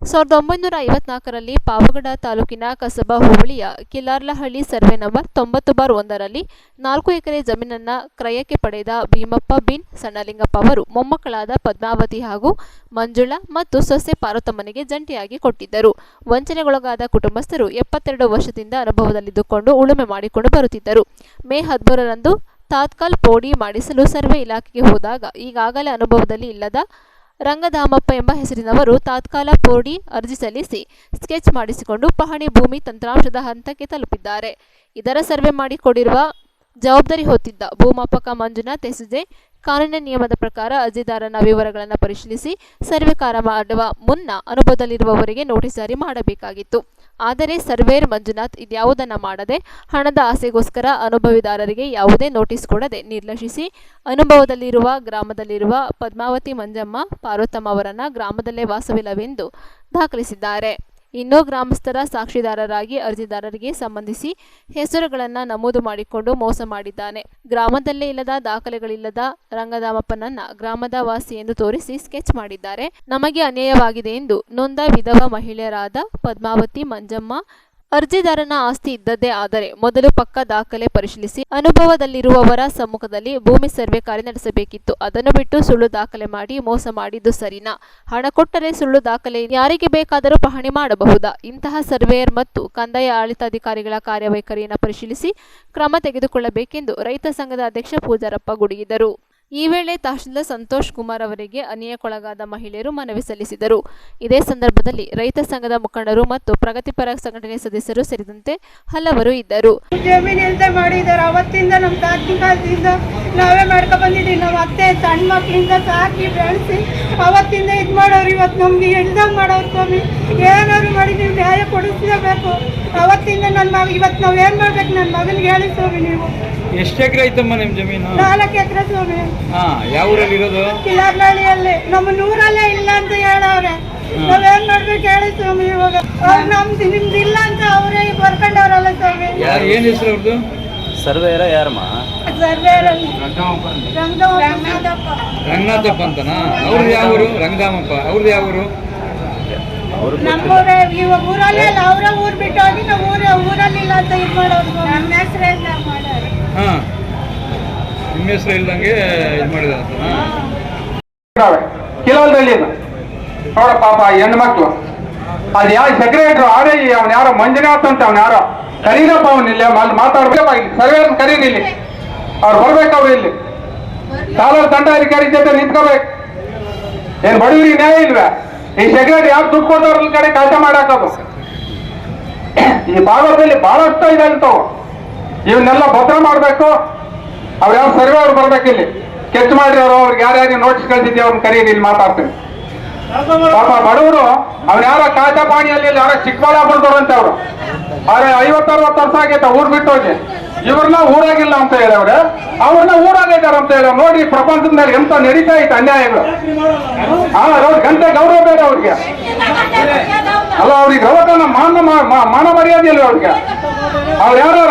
Speaker 1: 1954ರಲ್ಲಿ ಪಾವಗಡ ತಾಲೂಕಿನ ಕಸಬಾ ಹೋಬಳಿಯ ಕಿಲಾರ್ಲಹಳ್ಳಿ ಸರ್ವೆ ನಂಬರ್ 90/1ರಲ್ಲಿ 4 ಎಕರೆ ಜಮೀನನ್ನು ಕ್ರಯಕ್ಕೆ ಪಡೆದ ಭೀಮಪ್ಪ ಬಿನ್ ಸಣ್ಣಲಿಂಗಪ್ಪ ಅವರು ಮೊಮ್ಮಕ್ಕಳಾದ ಪದ್ಮಾವತಿ ಹಾಗೂ ಮಂಜುಳಾ ಮತ್ತು ಸೊಸೆ ಪಾರ್ವತಮ್ಮನಿಗೆ ಜಂಟಿಯಾಗಿ ಕೊಟ್ಟಿದ್ದರು. ವಂಚನೆಗೊಳಗಾದ ಕುಟುಂಬಸ್ಥರು 72 ವರ್ಷದಿಂದ ಅನುಭವದಲ್ಲಿದ್ದುಕೊಂಡು ಉಳುಮೆ ಮಾಡಿಕೊಂಡು ಬರುತ್ತಿದ್ದರು. ಮೇ 13ರಂದು ತಾತ್ಕಾಲ್ ಪೋಡಿ ಮಾಡಿಸಲು ಸರ್ವೆ ಇಲಾಖೆಗೆ ಹೋದಾಗ ಈಗಾಗಲೇ ಅನುಭವದಲ್ಲಿ ಇಲ್ಲದ ರಂಗಧಾಮಪ್ಪ ಎಂಬ ಹೆಸರಿನವರು ತಾತ್ಕಾಲ ಪೋಡಿ ಅರ್ಜಿ ಸಲ್ಲಿಸಿ ಸ್ಕೆಚ್ ಮಾಡಿಸಿಕೊಂಡು ಪಹಣಿ ಭೂಮಿ ತಂತ್ರಾಂಶದ ಹಂತಕ್ಕೆ ತಲುಪಿದ್ದಾರೆ. ಇದರ ಸರ್ವೆ ಮಾಡಿಕೊಡಿರುವ ಜವಾಬ್ದಾರಿ ಹೊತ್ತಿದ್ದ ಭೂಮಾಪಕ ಮಂಜುನಾಥ್ ಎಸ್ಜೆ ಕಾನೂನಿನ ನಿಯಮದ ಪ್ರಕಾರ ಅರ್ಜಿದಾರನ ವಿವರಗಳನ್ನು ಪರಿಶೀಲಿಸಿ ಸರ್ವೆ ಕಾರ್ಯ ಮಾಡುವ ಮುನ್ನ ಅನುಭವದಲ್ಲಿರುವವರಿಗೆ ನೋಟಿಸ್ ಜಾರಿ ಮಾಡಬೇಕಾಗಿತ್ತು. ಆದರೆ ಸರ್ವೇರ್ ಮಂಜುನಾಥ್ ಇದ್ಯಾವುದನ್ನು ಮಾಡದೆ ಹಣದ ಆಸೆಗೋಸ್ಕರ ಅನುಭವಿದಾರರಿಗೆ ಯಾವುದೇ ನೋಟಿಸ್ ಕೊಡದೆ ನಿರ್ಲಕ್ಷಿಸಿ ಅನುಭವದಲ್ಲಿರುವ ಗ್ರಾಮದಲ್ಲಿರುವ ಪದ್ಮಾವತಿ ಮಂಜಮ್ಮ ಪಾರ್ವತಮ್ಮ ಅವರನ್ನು ಗ್ರಾಮದಲ್ಲೇ ವಾಸವಿಲ್ಲವೆಂದು ದಾಖಲಿಸಿದ್ದಾರೆ. ಇನ್ನೂ ಗ್ರಾಮಸ್ಥರ ಸಾಕ್ಷಿದಾರರಾಗಿ ಅರ್ಜಿದಾರರಿಗೆ ಸಂಬಂಧಿಸಿ ಹೆಸರುಗಳನ್ನು ನಮೂದು ಮಾಡಿಕೊಂಡು ಮೋಸ ಮಾಡಿದ್ದಾನೆ. ಗ್ರಾಮದಲ್ಲೇ ಇಲ್ಲದ ದಾಖಲೆಗಳಿಲ್ಲದ ರಂಗಧಾಮಪ್ಪನನ್ನ ಗ್ರಾಮದ ವಾಸಿ ಎಂದು ತೋರಿಸಿ ಸ್ಕೆಚ್ ಮಾಡಿದ್ದಾರೆ. ನಮಗೆ ಅನ್ಯಾಯವಾಗಿದೆ ಎಂದು ನೊಂದ ವಿಧವಾ ಮಹಿಳೆಯರಾದ ಪದ್ಮಾವತಿ ಮಂಜಮ್ಮ ಅರ್ಜಿದಾರನ ಆಸ್ತಿ ಇದ್ದದ್ದೇ ಆದರೆ ಮೊದಲು ಪಕ್ಕ ದಾಖಲೆ ಪರಿಶೀಲಿಸಿ ಅನುಭವದಲ್ಲಿರುವವರ ಸಮ್ಮುಖದಲ್ಲಿ ಭೂಮಿ ಸರ್ವೆ ಕಾರ್ಯ ನಡೆಸಬೇಕಿತ್ತು. ಅದನ್ನು ಬಿಟ್ಟು ಸುಳ್ಳು ದಾಖಲೆ ಮಾಡಿ ಮೋಸ ಮಾಡಿದ್ದು ಸರಿನಾ? ಹಣ ಕೊಟ್ಟರೆ ಸುಳ್ಳು ದಾಖಲೆ ಯಾರಿಗೆ ಬೇಕಾದರೂ ಪಹಣಿ ಮಾಡಬಹುದಾ? ಇಂತಹ ಸರ್ವೇಯರ್ ಮತ್ತು ಕಂದಾಯ ಆಡಳಿತಾಧಿಕಾರಿಗಳ ಕಾರ್ಯವೈಖರಿಯನ್ನು ಪರಿಶೀಲಿಸಿ ಕ್ರಮ ತೆಗೆದುಕೊಳ್ಳಬೇಕೆಂದು ರೈತ ಸಂಘದ ಅಧ್ಯಕ್ಷ ಪೂಜಾರಪ್ಪ ಗುಡುಗಿದರು. ಈ ವೇಳೆ ತಹಶೀಲ್ದಾರ್ ಸಂತೋಷ್ ಕುಮಾರ್ ಅವರಿಗೆ ಅನ್ಯಾಯಕ್ಕೊಳಗಾದ ಮಹಿಳೆಯರು ಮನವಿ ಸಲ್ಲಿಸಿದರು. ಇದೇ ಸಂದರ್ಭದಲ್ಲಿ ರೈತ ಸಂಘದ ಮುಖಂಡರು ಮತ್ತು ಪ್ರಗತಿಪರ ಸಂಘಟನೆ ಸದಸ್ಯರು ಸೇರಿದಂತೆ ಹಲವರು ಇದ್ದರು.
Speaker 9: ಜಮೀನು ಇಲ್ಲದೆ ಮಾಡಿದ್ದಾರೆ. ಅವತ್ತಿಂದ ನಮ್ಮ ತಾತನ ಕಾಲದಿಂದ ನಾವೇ ಮಾಡ್ಕೊ ಬಂದಿದ್ದೀವಿ. ನಮ್ಮ ಅತ್ತೆ ಸಣ್ಣ ಮಕ್ಕಳಿಂದ ಸಾಕಿ ಬೆಳೆಸಿ ಅವತ್ತಿಂದ ಇದು ಮಾಡೋರು. ಇವತ್ತು ನಮ್ಗೆ ಇಲ್ದಂಗೆ ಮಾಡೋರು ಸ್ವಾಮಿ. ಏನಾದ್ರು ಮಾಡಿ ನೀವು ನ್ಯಾಯ ಕೊಡಿಸಲೇಬೇಕು. ಅವತ್ತಿಂದ ನನ್ನ ಮಗ ಇವತ್ತು ನಾವು ಏನು ಮಾಡ್ಬೇಕು? ನನ್ನ ಮಗನಿಗೆ ಹೇಳಿ ಸ್ವಾಮಿ. ನೀವು
Speaker 10: ಎಷ್ಟು ಎಕರೆ ಐತಮ್ಮ ನಿಮ್ಮ ಜಮೀನು?
Speaker 9: 4 ಎಕರೆ ಸ್ವಾಮಿ.
Speaker 10: ಯಾವ ಊರಲ್ಲಿ ಇರೋದು?
Speaker 9: ಕಿಲಾರ್ನಹಳ್ಳಿಯಲ್ಲಿ. ನಮ್ಮ ನೂರಲ್ಲೇ ಇಲ್ಲ ಅಂತ ಹೇಳವ್ರೆ. ನಾವೇನ್ ಮಾಡ್ಬೇಕು ಹೇಳಿ ಸ್ವಾಮಿ. ಇವಾಗ ನಮ್ದು ನಿಮ್ದು ಇಲ್ಲ ಅಂತ ಅವರೇ ಬರ್ಕೊಂಡವ್ರಲ್ಲ ಸ್ವಾಮಿ.
Speaker 10: ಏನ್ ಹೆಸರು ಅವ್ರದ್ದು?
Speaker 11: ಸರ್ವೇರ ಯಾರಮ್ಮ?
Speaker 10: ರಂಗನಾಥಪ್ಪ ಅಂತನಾ? ಅವ್ರದ್ದು ಯಾವ ಊರು? ರಂಗಧಾಮಪ್ಪ ಅವ್ರದ್ದು ಯಾವ ಊರು?
Speaker 9: ನಮ್ಮೂರೇ. ಇವಾಗ ಊರಲ್ಲೇ ಅಲ್ಲ, ಅವರೇ ಊರ್ ಬಿಟ್ಟು ಹೋಗಿ ನಾವು ಊರಲ್ಲಿ ಇಲ್ಲ ಅಂತ ಇದು ಮಾಡೋರು. ನಮ್ಮ ಹೆಸರೆಲ್ಲ ಮಾಡೋರು.
Speaker 10: ನಿಮ್ಮ ಹೆಸರು ಇಲ್ದಂಗೆ ಇದು ಮಾಡಿದಾರ
Speaker 12: ಕಿಲೋದಲ್ಲಿ ನೋಡ ಪಾಪ ಹೆಣ್ಮಕ್ಳು. ಅದು ಯಾವ ಸೆಕ್ರೆಟರಿ ಆರೇ ಅವ್ನು ಯಾರೋ ಮಂಜುನಾಥ್ ಅಂತ ಅವ್ನು ಯಾರೋ ಕರೀನಪ್ಪ. ಅವನಿಲ್ಲ ಮಾತಾಡ್ಬೇಕು. ಸರ್ವೇ ಕರೀನಿ ಇಲ್ಲಿ. ಅವ್ರು ಬರ್ಬೇಕು. ಅವ್ರು ಇಲ್ಲಿ ತಾಲೂಕು ದಂಡಾಧಿಕಾರಿ ಜೊತೆ ನಿಂತ್ಕೋಬೇಕು. ಏನ್ ಬಡವರಿಗೆ ನ್ಯಾಯ ಇಲ್ವೇ? ಈ ಸೆಕ್ರೆಟರಿ ಯಾರು ದುಡ್ಡು ಕೊಟ್ಟವ್ರ ಕಡೆ ಕೆಲಸ ಮಾಡಾಕೋದು. ಈ ಭಾಗದಲ್ಲಿ ಬಹಳಷ್ಟು ಇದಾಗಿರ್ತಾವ. ಇವನ್ನೆಲ್ಲ ಭದ್ರ ಮಾಡ್ಬೇಕು. ಅವ್ರು ಯಾವ ಸರ್ವೆ ಅವ್ರು ಬರ್ಬೇಕು. ಇಲ್ಲಿ ಕೆಚ್ ಮಾಡಿರೋರು ಅವ್ರಿಗೆ ಯಾರ್ಯಾರಿಗೆ ನೋಟಿಸ್ ಕಳಿಸಿದ್ವಿ ಅವ್ರನ್ನ ಕರೀರಿ. ಇಲ್ಲಿ ಮಾತಾಡ್ತೀನಿ. ಪಾಪ ಬಡವರು ಅವ್ನು ಯಾರೋ ಕಾಚಾಪಾಣಿಯಲ್ಲಿ ಯಾರೋ ಚಿಕ್ಕಬಳ್ಳಾಪುರದವ್ರು ಅಂತ ಅವರು. ಅವ್ರೆ 50-60 ವರ್ಷ ಆಗೈತೆ ಊರ್ ಬಿಟ್ಟು ಹೋಗಿ. ಇವ್ರನ್ನ ಊರಾಗಿಲ್ಲ ಅಂತ ಹೇಳವ್ರೆ, ಅವ್ರನ್ನ ಊರಾಗಿದ್ದಾರೆ ಅಂತ ಹೇಳ. ನೋಡಿ ಪ್ರಪಂಚದ ಮೇಲೆ ಎಂತ ನಡೀತಾ ಇತ್ತು ಅನ್ಯಾಯಗಳು. ಗಂಟೆ ಗೌರವ ಬೇಡ ಅವ್ರಿಗೆ. ಅಲ್ಲ ಅವ್ರಿಗೆ ಗೌರವ ಮಾನ ಮರ್ಯಾದೆ ಇಲ್ಲ ಅವ್ರಿಗೆ. ಅವ್ರು ಯಾರು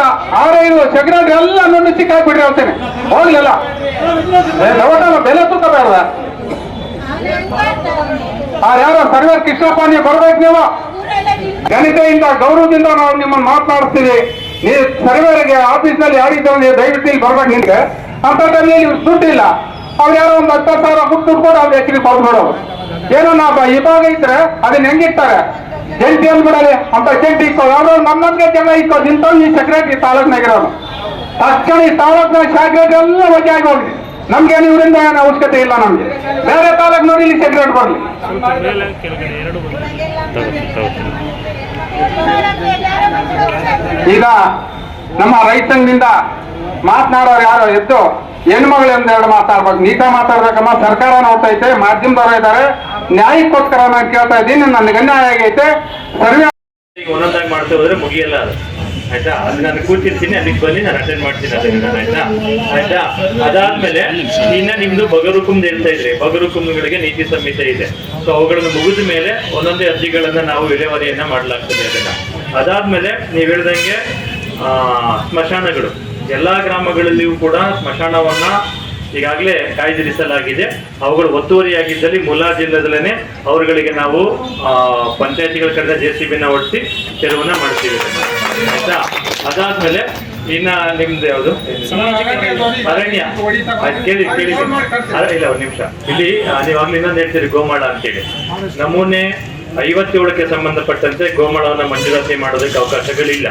Speaker 12: ಆರೇ ಇರುವ ಸೆಕ್ರೆಟರಿ ಎಲ್ಲ ನುಣ್ಣು ಸಿಕ್ಕಾಕ್ಬಿಡ್ರಿ ಅಂತೇನೆ. ಹೋಗ್ಲಿಲ್ಲ ಗೌರವ ಬೆಲೆ ತೂಕಬೇಡ. ಯಾರೋ ಸರ್ವೇರ್ ಕೃಷ್ಣಪ್ಪ ಬರ್ಬೇಕು. ನೀವು ಘನತೆಯಿಂದ ಗೌರವದಿಂದ ನಾವು ನಿಮ್ಮನ್ನು ಮಾತನಾಡಿಸ್ತೀವಿ. ನೀವು ಸರ್ವೇರ್ಗೆ ಆಫೀಸ್ನಲ್ಲಿ ಯಾರಿದ್ದಾರೆ ನೀವು ದಯವಿಟ್ಟು ಇಲ್ಲಿ ಬರ್ಬೇಕು. ನಿಂಗೆ ಅಂತದ್ರಲ್ಲಿ ದುಡ್ಡಿಲ್ಲ. ಅವ್ರು ಯಾರೋ ಒಂದು 10,000 ದುಡ್ಡು ಕೊಡು ಅವ್ರು ಹೆಚ್ಚಿಗೆ ಕೊಡ್ಬಿಡೋರು. ಏನೋ ನಾ ವಿಭಾಗ ಇದ್ರೆ ಅದನ್ನ ಹೆಂಗಿರ್ತಾರೆ ಜಂಟಿ ಅಂದ್ಬಿಡಲಿ ಅಂತ ಜಂಟಿ ಇಕ್ಕೋದು. ಅವ್ರು ನಮ್ಮಂಗೆ ಜನ ಇಕ್ಕೋದು. ಇಂಥವ್ರು ಈ ಸೆಕ್ರೆಟರಿ ತಾಲೂಕ್ನಾಗಿರೋರು. ತಕ್ಷಣ ಈ ತಾಲೂಕ್ನ ಸೆಕ್ರೆಟರಿ ಎಲ್ಲ ವಜೆ ಆಗಿ ಹೋಗಿ. ನಮ್ಗೇನು ಇವರಿಂದ ಏನು ಅವಶ್ಯಕತೆ ಇಲ್ಲ. ನಮ್ಗೆ ಬೇರೆ ತಾಲೂಕ್ ನೋಡಿ ಇಲ್ಲಿ ಸೆಕ್ರೆಟರಿ ಬರಲಿ. ಈಗ ನಮ್ಮ ರೈತ ಸಂಘದಿಂದ ಮಾತನಾಡೋರು ಯಾರೋ ಎದ್ದು ಹೆಣ್ಮಗಳು ಒಂದೆರಡು ಮಾತಾಡ್ಬೇಕು. ನೀಟಾಗಿ ಮಾತಾಡ್ಬೇಕಮ್ಮ. ಸರ್ಕಾರ ನೋಡ್ತೈತೆ, ಮಾಧ್ಯಮದವರು ಇದ್ದಾರೆ. ನ್ಯಾಯಕ್ಕೋಸ್ಕರ ನಾನು ಕೇಳ್ತಾ ಇದ್ದೀನಿ. ನನಗೆ ಅನ್ಯಾಯ ಆಗೈತೆ. ಸರ್ವೆ
Speaker 11: ಒಂದೊಂದಾಗಿ ಮಾಡ್ತಾ ಹೋದ್ರೆ ಮುಗಿಯಲ್ಲ ಅದು.
Speaker 13: ಆಯ್ತಾ. ಅಲ್ಲಿ ನಾನು ಕೂತಿರ್ತೀನಿ, ಅಲ್ಲಿಗೆ ಬನ್ನಿ, ನಾನು ಅಟೆಂಡ್ ಮಾಡ್ತೀನಿ ಅದನ್ನ ನಾನು, ಆಯ್ತಾ. ಅದಾದ್ಮೇಲೆ ಇನ್ನ ನಿಮ್ದು ಬಗರುಕುಂಬ್ ಹೇಳ್ತಾ ಇದ್ರಿ, ಬಗರುಕುಂಬಗಳಿಗೆ ನೀತಿ ಸಂಹಿತೆ ಇದೆ. ಸೊ ಅವುಗಳನ್ನು ಮುಗಿದ ಮೇಲೆ ಒಂದೊಂದೇ ಅರ್ಜಿಗಳನ್ನ ನಾವು ವಿಲೇವಾರಿಯನ್ನ ಮಾಡಲಾಗ್ತದೆ ಅದನ್ನ. ಅದಾದ್ಮೇಲೆ ನೀವು ಹೇಳ್ದಂಗೆ ಸ್ಮಶಾನಗಳು ಎಲ್ಲಾ ಗ್ರಾಮಗಳಲ್ಲಿಯೂ ಕೂಡ ಸ್ಮಶಾನವನ್ನ ಈಗಾಗಲೇ ಕಾಯ್ದಿರಿಸಲಾಗಿದೆ. ಅವುಗಳು ಒತ್ತುವರಿಯಾಗಿದ್ದಲ್ಲಿ ಮುಲಾಜಿಲ್ಲದಲ್ಲೇ ಅವರುಗಳಿಗೆ ನಾವು ಪಂಚಾಯತಿಗಳ ಕಡೆ JCB ಓಡಿಸಿ ತೆರವನ್ನ ಮಾಡ್ತೀವಿ, ಆಯ್ತಾ. ಅದಾದ್ಮೇಲೆ ಇನ್ನ ನಿಮ್ದು ಯಾವುದು ಅರಣ್ಯ, ಕೇಳಿ ಇಲ್ಲ ಒಂದು ನಿಮಿಷ. ಇಲ್ಲಿ ನೀವಾಗ್ಲೂ ಇನ್ನೊಂದು ಹೇಳ್ತೀರಿ ಗೋಮಾಳ ಅಂತೇಳಿ. ನಮೂನೆ 57ಕ್ಕೆ ಸಂಬಂಧಪಟ್ಟಂತೆ ಗೋಮಾಳವನ್ನ ಮಂಜೂರಾತಿ ಮಾಡೋದಕ್ಕೆ ಅವಕಾಶಗಳಿಲ್ಲ,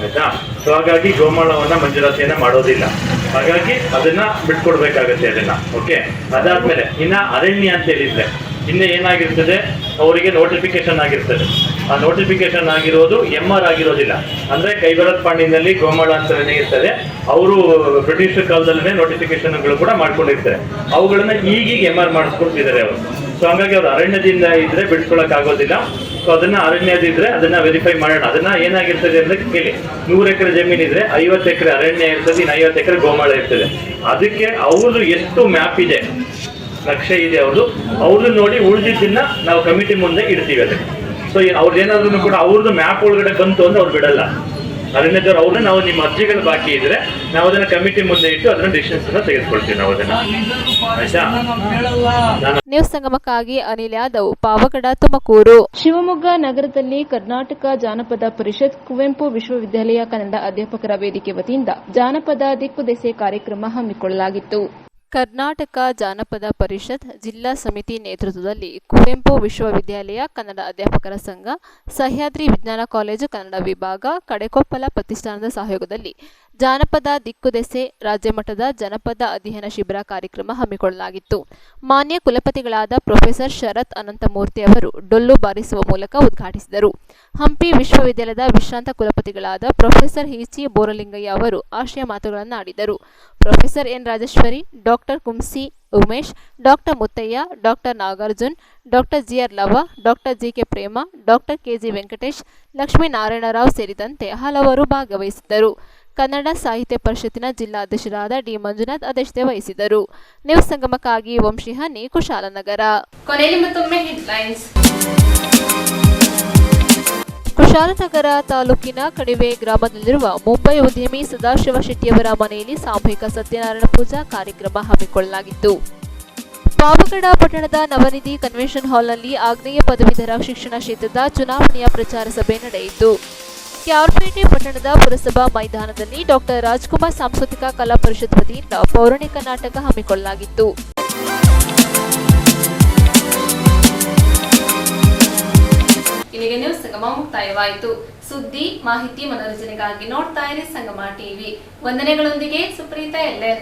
Speaker 13: ಆಯ್ತಾ. ಸೊ ಹಾಗಾಗಿ ಗೋಮಾಳವನ್ನ ಮಂಜೂರಾತಿಯನ್ನ ಮಾಡೋದಿಲ್ಲ, ಹಾಗಾಗಿ ಅದನ್ನ ಬಿಟ್ಕೊಡ್ಬೇಕಾಗತ್ತೆ ಅದನ್ನ. ಓಕೆ. ಅದಾದ್ಮೇಲೆ ಇನ್ನ ಅರಣ್ಯ ಅಂತ ಹೇಳಿದ್ರೆ ಇನ್ನು ಏನಾಗಿರ್ತದೆ, ಅವರಿಗೆ ನೋಟಿಫಿಕೇಶನ್ ಆಗಿರ್ತದೆ. ಆ ನೋಟಿಫಿಕೇಶನ್ ಆಗಿರೋದು MR ಆಗಿರೋದಿಲ್ಲ. ಅಂದ್ರೆ ಕೈಬರತ್ ಪಾಂಡಿನಲ್ಲಿ ಗೋಮಾಳ ಅಂತಲೇ ಇರ್ತದೆ. ಅವರು ಬ್ರಿಟಿಷ್ ಕಾಲದಲ್ಲೇ ನೋಟಿಫಿಕೇಶನ್ಗಳು ಕೂಡ ಮಾಡ್ಕೊಂಡಿರ್ತಾರೆ. ಅವುಗಳನ್ನ ಈಗೀಗ MR ಮಾಡಿಸ್ಕೊಡ್ತಿದ್ದಾರೆ ಅವರು. ಸೊ ಹಂಗಾಗಿ ಅವ್ರು ಅರಣ್ಯದಿಂದ ಇದ್ರೆ ಬಿಡ್ಸ್ಕೊಳಕ್ ಆಗೋದಿಲ್ಲ. ಸೊ ಅದನ್ನ ಅರಣ್ಯದಿದ್ರೆ ಅದನ್ನ ವೆರಿಫೈ ಮಾಡೋಣ. ಅದನ್ನ ಏನಾಗಿರ್ತದೆ ಅಂದ್ರೆ ಕೇಳಿ, 100 ಎಕರೆ ಜಮೀನ್ ಇದ್ರೆ 50 ಎಕರೆ ಅರಣ್ಯ ಇರ್ತದೆ, ಇನ್ನು 50 ಎಕರೆ ಗೋಮಾಳ ಇರ್ತದೆ. ಅದಕ್ಕೆ ಅವ್ರದ್ದು ಎಷ್ಟು ಮ್ಯಾಪ್ ಇದೆ, ನಕ್ಷೆ ಇದೆ ಅವ್ರದ್ದು ನೋಡಿ ಉಳಿದಿದ್ದನ್ನ ನಾವು ಕಮಿಟಿ ಮುಂದೆ ಇಡ್ತೀವಿ ಅದಕ್ಕೆ. ಸೊ ಅವ್ರದ್ದು ಏನಾದ್ರೂ ಕೂಡ ಅವ್ರದ್ದು ಮ್ಯಾಪ್ ಒಳಗಡೆ ಬಂತು ಅಂದ್ರೆ ಅವ್ರು ಬಿಡಲ್ಲ. ಅರಣ್ಯದವ್ರು ಅವ್ರನ್ನ ನಾವು ನಿಮ್ಮ ಅರ್ಜಿಗಳು ಬಾಕಿ ಇದ್ರೆ ನಾವು ಅದನ್ನ ಕಮಿಟಿ ಮುಂದೆ ಇಟ್ಟು ಅದನ್ನ ಡಿಸಿಷನ್ಸ್ ಅನ್ನ ತೆಗೆದುಕೊಳ್ತೀವಿ ನಾವು ಅದನ್ನ, ಆಯ್ತಾ.
Speaker 1: ನ್ಯೂಸ್ ಸಂಗಮಕ್ಕಾಗಿ ಅನಿಲ್ ಯಾದವ್, ಪಾವಗಡ, ತುಮಕೂರು. ಶಿವಮೊಗ್ಗ ನಗರದಲ್ಲಿ ಕರ್ನಾಟಕ ಜಾನಪದ ಪರಿಷತ್, ಕುವೆಂಪು ವಿಶ್ವವಿದ್ಯಾಲಯ ಕನ್ನಡ ಅಧ್ಯಾಪಕರ ವೇದಿಕೆ ವತಿಯಿಂದ ಜಾನಪದ ದಿಕ್ಕುದೆಸೆ ಕಾರ್ಯಕ್ರಮ ಹಮ್ಮಿಕೊಳ್ಳಲಾಗಿತ್ತು. ಕರ್ನಾಟಕ ಜಾನಪದ ಪರಿಷತ್ ಜಿಲ್ಲಾ ಸಮಿತಿ ನೇತೃತ್ವದಲ್ಲಿ ಕುವೆಂಪು ವಿಶ್ವವಿದ್ಯಾಲಯ ಕನ್ನಡ ಅಧ್ಯಾಪಕರ ಸಂಘ, ಸಹ್ಯಾದ್ರಿ ವಿಜ್ಞಾನ ಕಾಲೇಜು ಕನ್ನಡ ವಿಭಾಗ, ಕಡೆಕೊಪ್ಪಲ ಪ್ರತಿಷ್ಠಾನದ ಸಹಯೋಗದಲ್ಲಿ ಜಾನಪದ ದಿಕ್ಕುದೆಸೆ ರಾಜ್ಯಮಟ್ಟದ ಜನಪದ ಅಧ್ಯಯನ ಶಿಬಿರ ಕಾರ್ಯಕ್ರಮ ಹಮ್ಮಿಕೊಳ್ಳಲಾಗಿತ್ತು. ಮಾನ್ಯ ಕುಲಪತಿಗಳಾದ ಪ್ರೊಫೆಸರ್ ಶರತ್ ಅನಂತಮೂರ್ತಿ ಅವರು ಡೊಳ್ಳು ಬಾರಿಸುವ ಮೂಲಕ ಉದ್ಘಾಟಿಸಿದರು. ಹಂಪಿ ವಿಶ್ವವಿದ್ಯಾಲಯದ ವಿಶ್ರಾಂತ ಕುಲಪತಿಗಳಾದ ಪ್ರೊಫೆಸರ್ ಹಿಚಿ ಬೋರಲಿಂಗಯ್ಯ ಅವರು ಆಶಯ ಮಾತುಗಳನ್ನು ಆಡಿದರು. Professor N Rajeshwari, doctor Kumsi Umesh, doctor Muttaiah, doctor Nagarjun, doctor GR Lava, doctor GK Prema, doctor KG Venkatesh, Lakshminarayanarao ಸೇರಿದಂತೆ ಹಲವರು ಭಾಗವಹಿಸಿದ್ದರು. ಕನ್ನಡ ಸಾಹಿತ್ಯ ಪರಿಷತ್ತಿನ ಜಿಲ್ಲಾಧ್ಯಕ್ಷರಾದ ಡಿ ಮಂಜುನಾಥ್ ಅಧ್ಯಕ್ಷತೆ ವಹಿಸಿದರು. ನ್ಯೂಸ್ ಸಂಗಮಕ್ಕಾಗಿ ವಂಶಿಹಾನಿ, ಕುಶಾಲನಗರ. ಕೊನೆಯಲ್ಲಿ ಮತ್ತೊಮ್ಮೆ ಹೆಡ್ಲೈನ್ಸ್. ಕುಶಾಲನಗರ ತಾಲೂಕಿನ ಕಣಿವೆ ಗ್ರಾಮದಲ್ಲಿರುವ ಮುಂಬೈ ಉದ್ಯಮಿ ಸದಾಶಿವ ಶೆಟ್ಟಿಯವರ ಮನೆಯಲ್ಲಿ ಸಾಮೂಹಿಕ ಸತ್ಯನಾರಾಯಣ ಪೂಜಾ ಕಾರ್ಯಕ್ರಮ ಹಮ್ಮಿಕೊಳ್ಳಲಾಗಿತ್ತು. ಪಾವಗಡ ಪಟ್ಟಣದ ನವನಿಧಿ ಕನ್ವೆನ್ಷನ್ ಹಾಲ್ನಲ್ಲಿ ಆಗ್ನೇಯ ಪದವೀಧರ ಶಿಕ್ಷಣ ಕ್ಷೇತ್ರದ ಚುನಾವಣೆಯ ಪ್ರಚಾರ ಸಭೆ ನಡೆಯಿತು. ಕ್ಯಾರ್ಪೇಟೆ ಪಟ್ಟಣದ ಪುರಸಭಾ ಮೈದಾನದಲ್ಲಿ ಡಾಕ್ಟರ್ ರಾಜ್ಕುಮಾರ್ ಸಾಂಸ್ಕೃತಿಕ ಕಲಾ ಪರಿಷತ್ ವತಿಯಿಂದ ಪೌರಾಣಿಕ ನಾಟಕ ಹಮ್ಮಿಕೊಳ್ಳಲಾಗಿತ್ತು. ಇಲ್ಲಿಗೆ ನ್ಯೂಸ್ ಸಂಗಮ ಮುಕ್ತಾಯವಾಯಿತು. ಸುದ್ದಿ, ಮಾಹಿತಿ, ಮನೋರಂಜನೆಗಾಗಿ ನೋಡ್ತಾ ಇರಿ ಸಂಗಮ ಟಿವಿ. ವಂದನೆಗಳೊಂದಿಗೆ ಸುಪ್ರೀತಾ LN.